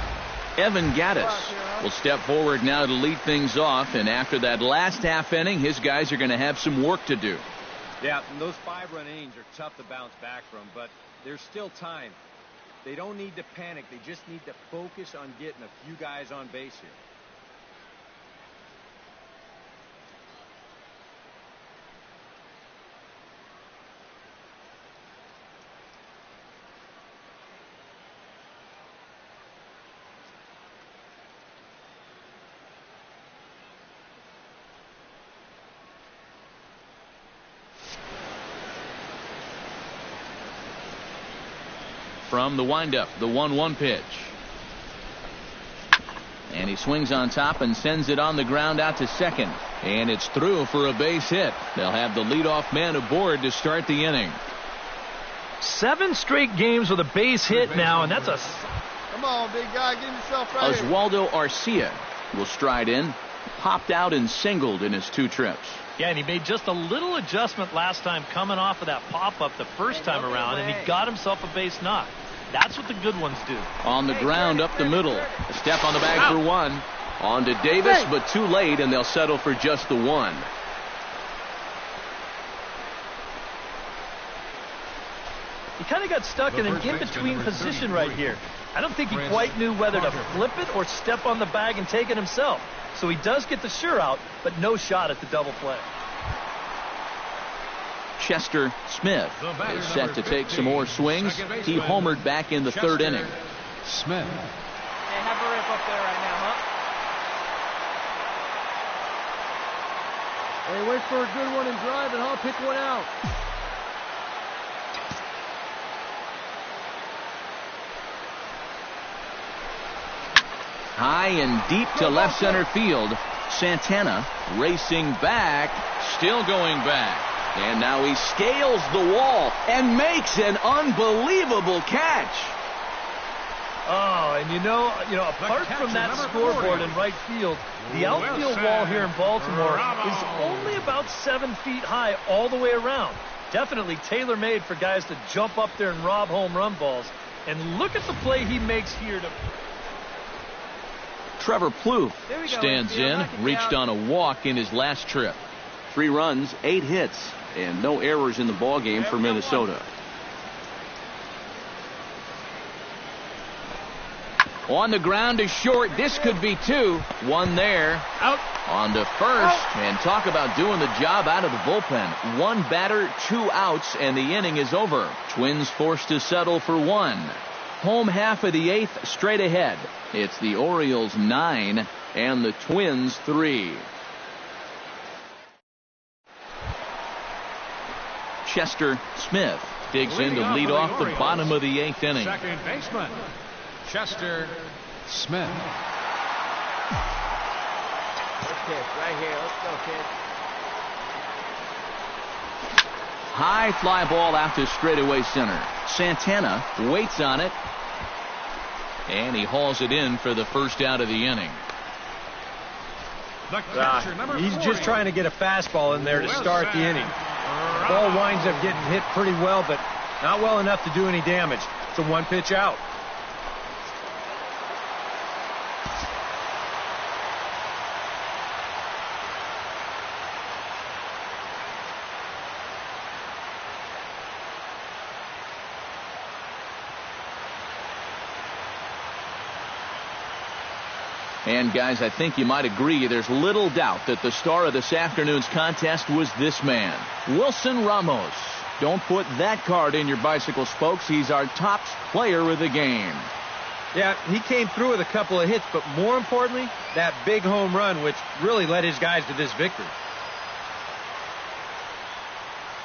Speaker 1: Evan Gattis will step forward now to lead things off, and after that last half inning, his guys are going to have some work to do.
Speaker 3: Yeah, and those 5-run innings are tough to bounce back from, but there's still time. They don't need to panic. They just need to focus on getting a few guys on base here.
Speaker 1: From the windup, the 1-1 pitch. And he swings on top and sends it on the ground out to second. And it's through for a base hit. They'll have the leadoff man aboard to start the inning.
Speaker 2: 7 straight games with a base hit now, and that's a...
Speaker 6: Come on, big guy. Get yourself right here.
Speaker 1: Oswaldo Arcia will stride in. Popped out and singled in his 2 trips.
Speaker 2: Yeah, and he made just a little adjustment last time coming off of that pop-up the first time around, and he got himself a base knock. That's what the good ones do.
Speaker 1: On the ground up the middle. A step on the bag for 1. On to Davis, but too late, and they'll settle for just the 1.
Speaker 2: He kind of got stuck in an in-between position right here. I don't think he quite knew whether to flip it or step on the bag and take it himself. So he does get the sure out, but no shot at the double play.
Speaker 1: Chester Smith is set to take some more swings. He homered back in the third inning.
Speaker 5: Smith.
Speaker 7: Hey, have a rip up there right now, huh?
Speaker 8: Hey, wait for a good one and drive, and I'll pick one out.
Speaker 1: High and deep to left center field. Santana racing back, still going back. And now he scales the wall and makes an unbelievable catch.
Speaker 2: Oh, and you know, apart from that scoreboard in right field, the outfield wall here in Baltimore is only about 7 feet high all the way around. Definitely tailor-made for guys to jump up there and rob home run balls. And look at the play he makes here to...
Speaker 1: Trevor Plouffe stands in, reached on a walk in his last trip. 3 runs, 8 hits, and no errors in the ballgame for Minnesota. On the ground to short. This could be 2. 1 there.
Speaker 4: Out.
Speaker 1: On to first. And talk about doing the job out of the bullpen. 1 batter, 2 outs, and the inning is over. Twins forced to settle for 1. Home half of the 8th, straight ahead. It's the Orioles 9 and the Twins 3. Chester Smith digs in to lead off the bottom of the 8th inning.
Speaker 5: Second baseman, Chester Smith.
Speaker 8: Let's pitch right here. Let's go, kid.
Speaker 1: High fly ball out to straightaway center. Santana waits on it. And he hauls it in for the first out of the inning.
Speaker 3: He's just trying to get a fastball in there to start the inning. The ball winds up getting hit pretty well, but not well enough to do any damage. It's a 1-pitch out.
Speaker 1: And guys, I think you might agree there's little doubt that the star of this afternoon's contest was this man, Wilson Ramos. Don't put that card in your bicycle spokes. He's our top player of the game.
Speaker 3: Yeah, he came through with a couple of hits, but more importantly, that big home run, which really led his guys to this victory.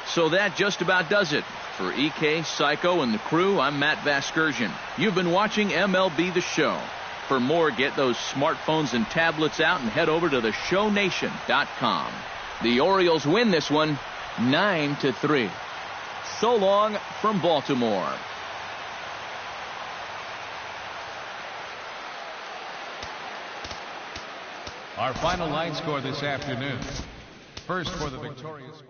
Speaker 1: So that just about does it. For EK, Psycho, and the crew, I'm Matt Vasgersian. You've been watching MLB The Show. For more, get those smartphones and tablets out and head over to theshownation.com. The Orioles win this one 9-3. So long from Baltimore.
Speaker 5: Our final line score this afternoon. First for the victorious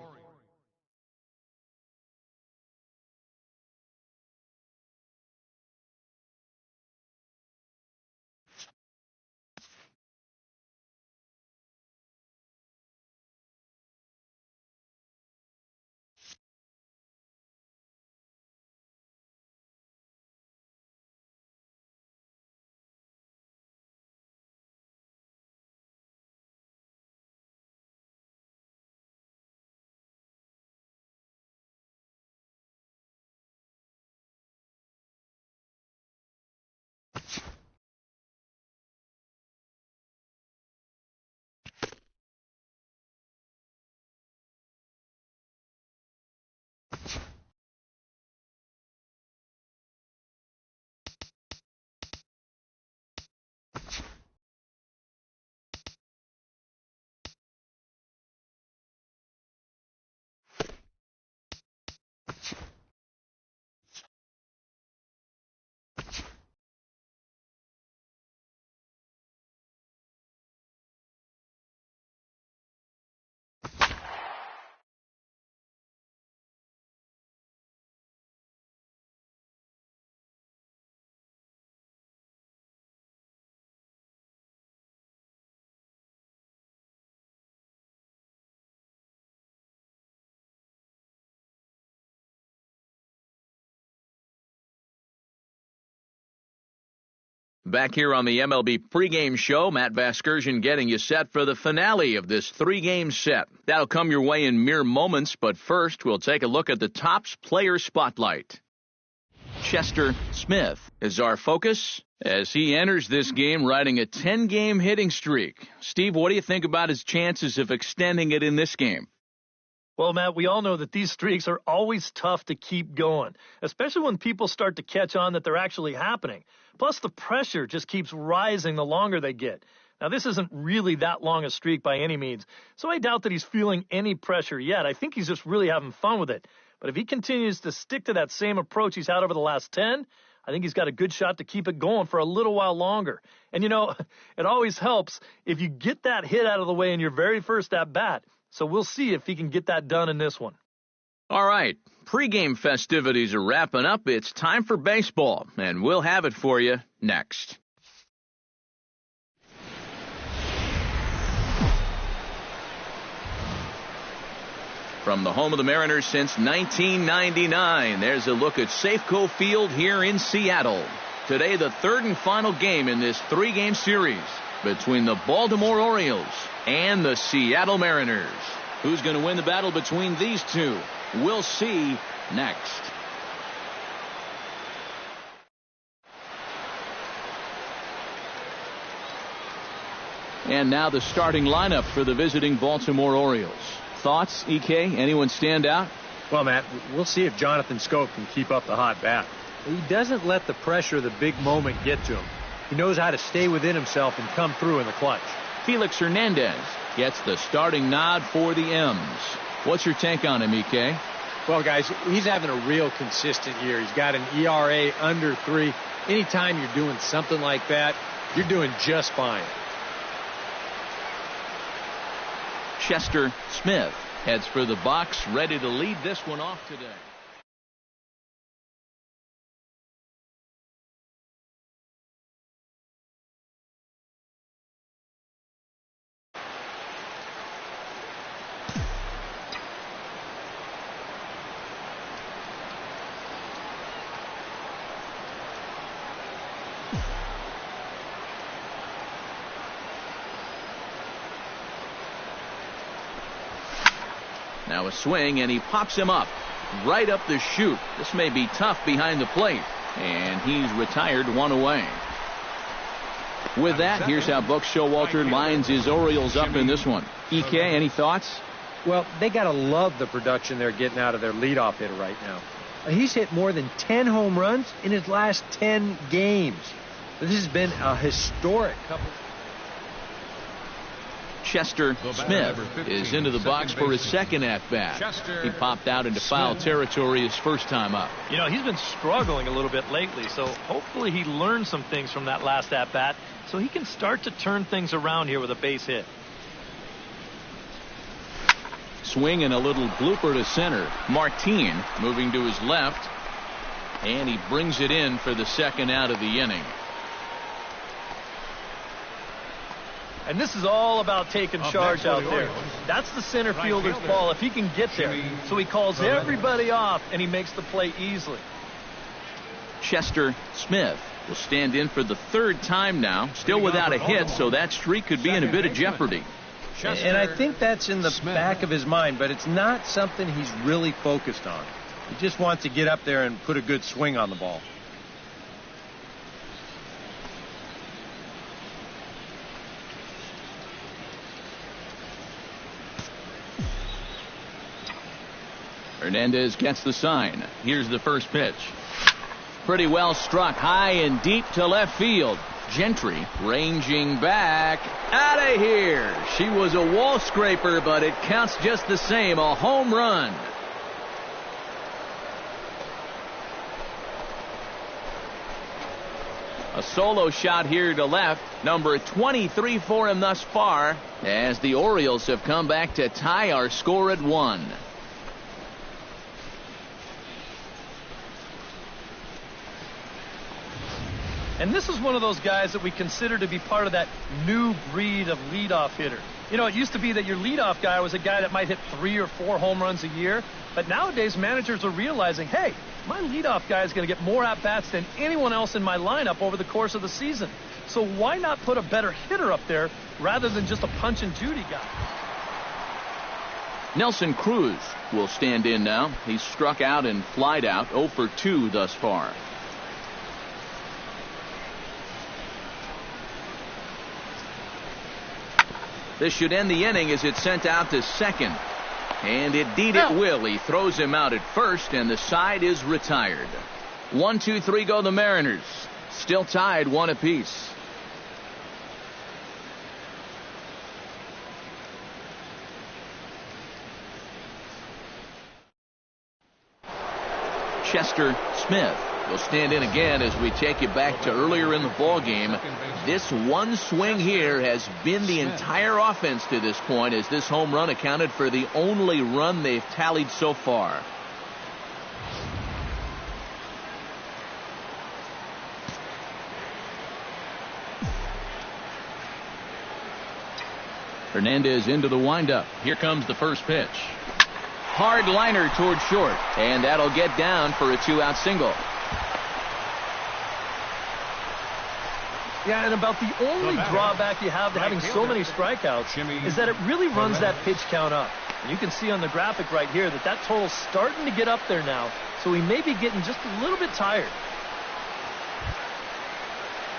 Speaker 1: Back here on the MLB pregame show, Matt Vasgersian getting you set for the finale of this 3-game set. That'll come your way in mere moments, but first we'll take a look at the Topps Player Spotlight. Chester Smith is our focus as he enters this game riding a 10-game hitting streak. Steve, what do you think about his chances of extending it in this game?
Speaker 2: Well, Matt, we all know that these streaks are always tough to keep going, especially when people start to catch on that they're actually happening. Plus, the pressure just keeps rising the longer they get. Now, this isn't really that long a streak by any means, so I doubt that he's feeling any pressure yet. I think he's just really having fun with it. But if he continues to stick to that same approach he's had over the last 10, I think he's got a good shot to keep it going for a little while longer. And, you know, it always helps if you get that hit out of the way in your very first at-bat. So we'll see if he can get that done in this one.
Speaker 1: All right, pregame festivities are wrapping up. It's time for baseball, and we'll have it for you next. From the home of the Mariners since 1999, there's a look at Safeco Field here in Seattle. Today, the third and final game in this 3-game series between the Baltimore Orioles and the Seattle Mariners. Who's going to win the battle between these two? We'll see next. And now the starting lineup for the visiting Baltimore Orioles. Thoughts, EK? Anyone stand out?
Speaker 3: Well, Matt, we'll see if Jonathan Schoop can keep up the hot bat. He doesn't let the pressure of the big moment get to him. He knows how to stay within himself and come through in the clutch.
Speaker 1: Felix Hernandez gets the starting nod for the M's. What's your take on him, EK?
Speaker 3: Well, guys, he's having a real consistent year. He's got an ERA under 3. Anytime you're doing something like that, you're doing just fine.
Speaker 1: Chester Smith heads for the box, ready to lead this one off today. Now a swing, and he pops him up, right up the chute. This may be tough behind the plate, and he's retired 1 away. With that, here's how Buck Showalter lines his Orioles up in this one. EK, any thoughts?
Speaker 3: Well, they got to love the production they're getting out of their leadoff hitter right now. He's hit more than 10 home runs in his last 10 games. This has been a historic couple.
Speaker 1: Chester Smith is into the box for his second at-bat. He popped out into foul territory his first time up.
Speaker 2: You know, he's been struggling a little bit lately, so hopefully he learned some things from that last at-bat so he can start to turn things around here with a base hit.
Speaker 1: Swing and a little blooper to center. Martin moving to his left, and he brings it in for the second out of the inning.
Speaker 2: And this is all about taking charge out there. That's the center fielder's ball if he can get there. So he calls everybody off, and he makes the play easily.
Speaker 1: Chester Smith will stand in for the third time now, still without a hit, so that streak could be in a bit of jeopardy.
Speaker 3: And I think that's in the back of his mind, but it's not something he's really focused on. He just wants to get up there and put a good swing on the ball.
Speaker 1: Hernandez gets the sign. Here's the first pitch. Pretty well struck high and deep to left field. Gentry ranging back. Out of here. She was a wall scraper, but it counts just the same. A home run. A solo shot here to left. Number 23 for him thus far, as the Orioles have come back to tie our score at 1.
Speaker 2: And this is one of those guys that we consider to be part of that new breed of leadoff hitter. You know, it used to be that your leadoff guy was a guy that might hit 3 or 4 home runs a year. But nowadays, managers are realizing, hey, my leadoff guy is going to get more at-bats than anyone else in my lineup over the course of the season. So why not put a better hitter up there rather than just a punch-and-Judy guy?
Speaker 1: Nelson Cruz will stand in now. He's struck out and flied out, 0 for 2 thus far. This should end the inning as it's sent out to second. And indeed it will. He throws him out at first, and the side is retired. 1, 2, 3 go the Mariners. Still tied 1 apiece. Chester Smith will stand in again as we take you back to earlier in the ball game. This one swing here has been the entire offense to this point, as this home run accounted for the only run they've tallied so far. Hernandez into the windup. Here comes the first pitch. Hard liner toward short, and that'll get down for a 2-out single.
Speaker 2: Yeah, and about the only drawback you have to having so many strikeouts is that it really runs that pitch count up. And you can see on the graphic right here that total's starting to get up there now, so he may be getting just a little bit tired.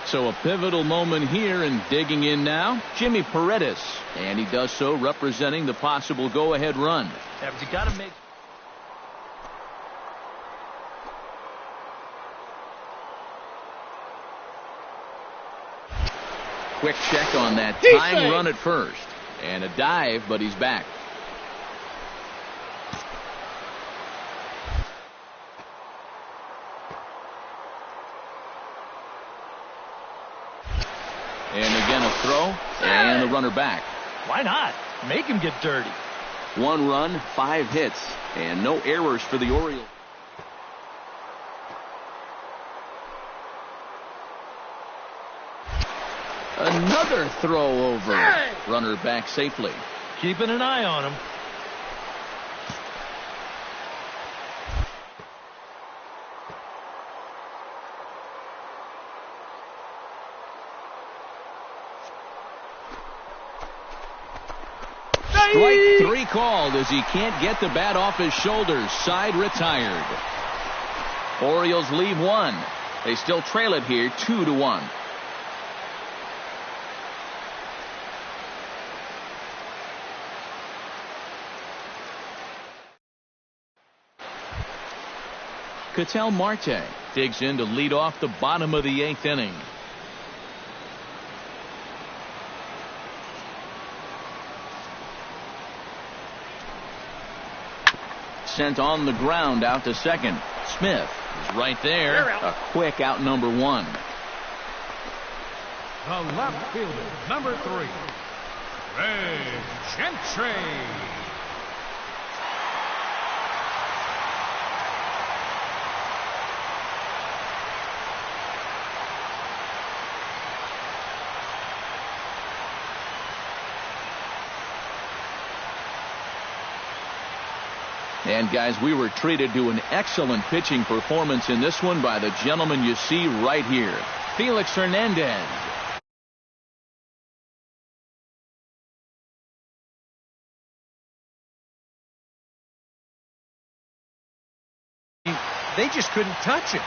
Speaker 1: So a pivotal moment here, and digging in now, Jimmy Paredes. And he does so representing the possible go-ahead run.
Speaker 2: Yeah, but you got to make...
Speaker 1: Quick check on that tying run at first. And a dive, but he's back. And again a throw, and the runner back.
Speaker 2: Why not? Make him get dirty.
Speaker 1: 1 run, 5 hits, and no errors for the Orioles. Another throw over. Runner back safely.
Speaker 2: Keeping an eye on him.
Speaker 1: Strike 3 called as he can't get the bat off his shoulders. Side retired. Orioles leave 1. They still trail it here 2-1. Ketel Marte digs in to lead off the bottom of the 8th inning. Sent on the ground out to second. Smith is right there. A quick out, number 1.
Speaker 5: The left fielder, number 3, Ray Gentry.
Speaker 1: And guys, we were treated to an excellent pitching performance in this one by the gentleman you see right here, Felix Hernandez.
Speaker 3: They just couldn't touch it.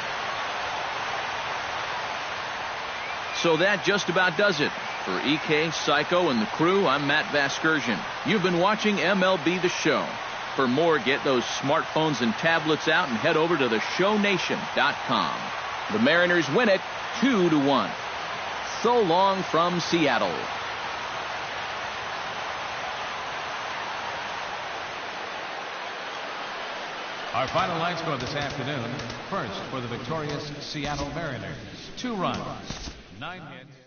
Speaker 1: So that just about does it. For EK, Psycho, and the crew, I'm Matt Vasgersian. You've been watching MLB The Show. For more, get those smartphones and tablets out and head over to theshownation.com. The Mariners win it 2-1. So long from Seattle.
Speaker 5: Our final line score this afternoon. First for the victorious Seattle Mariners. 2 runs, 9 hits.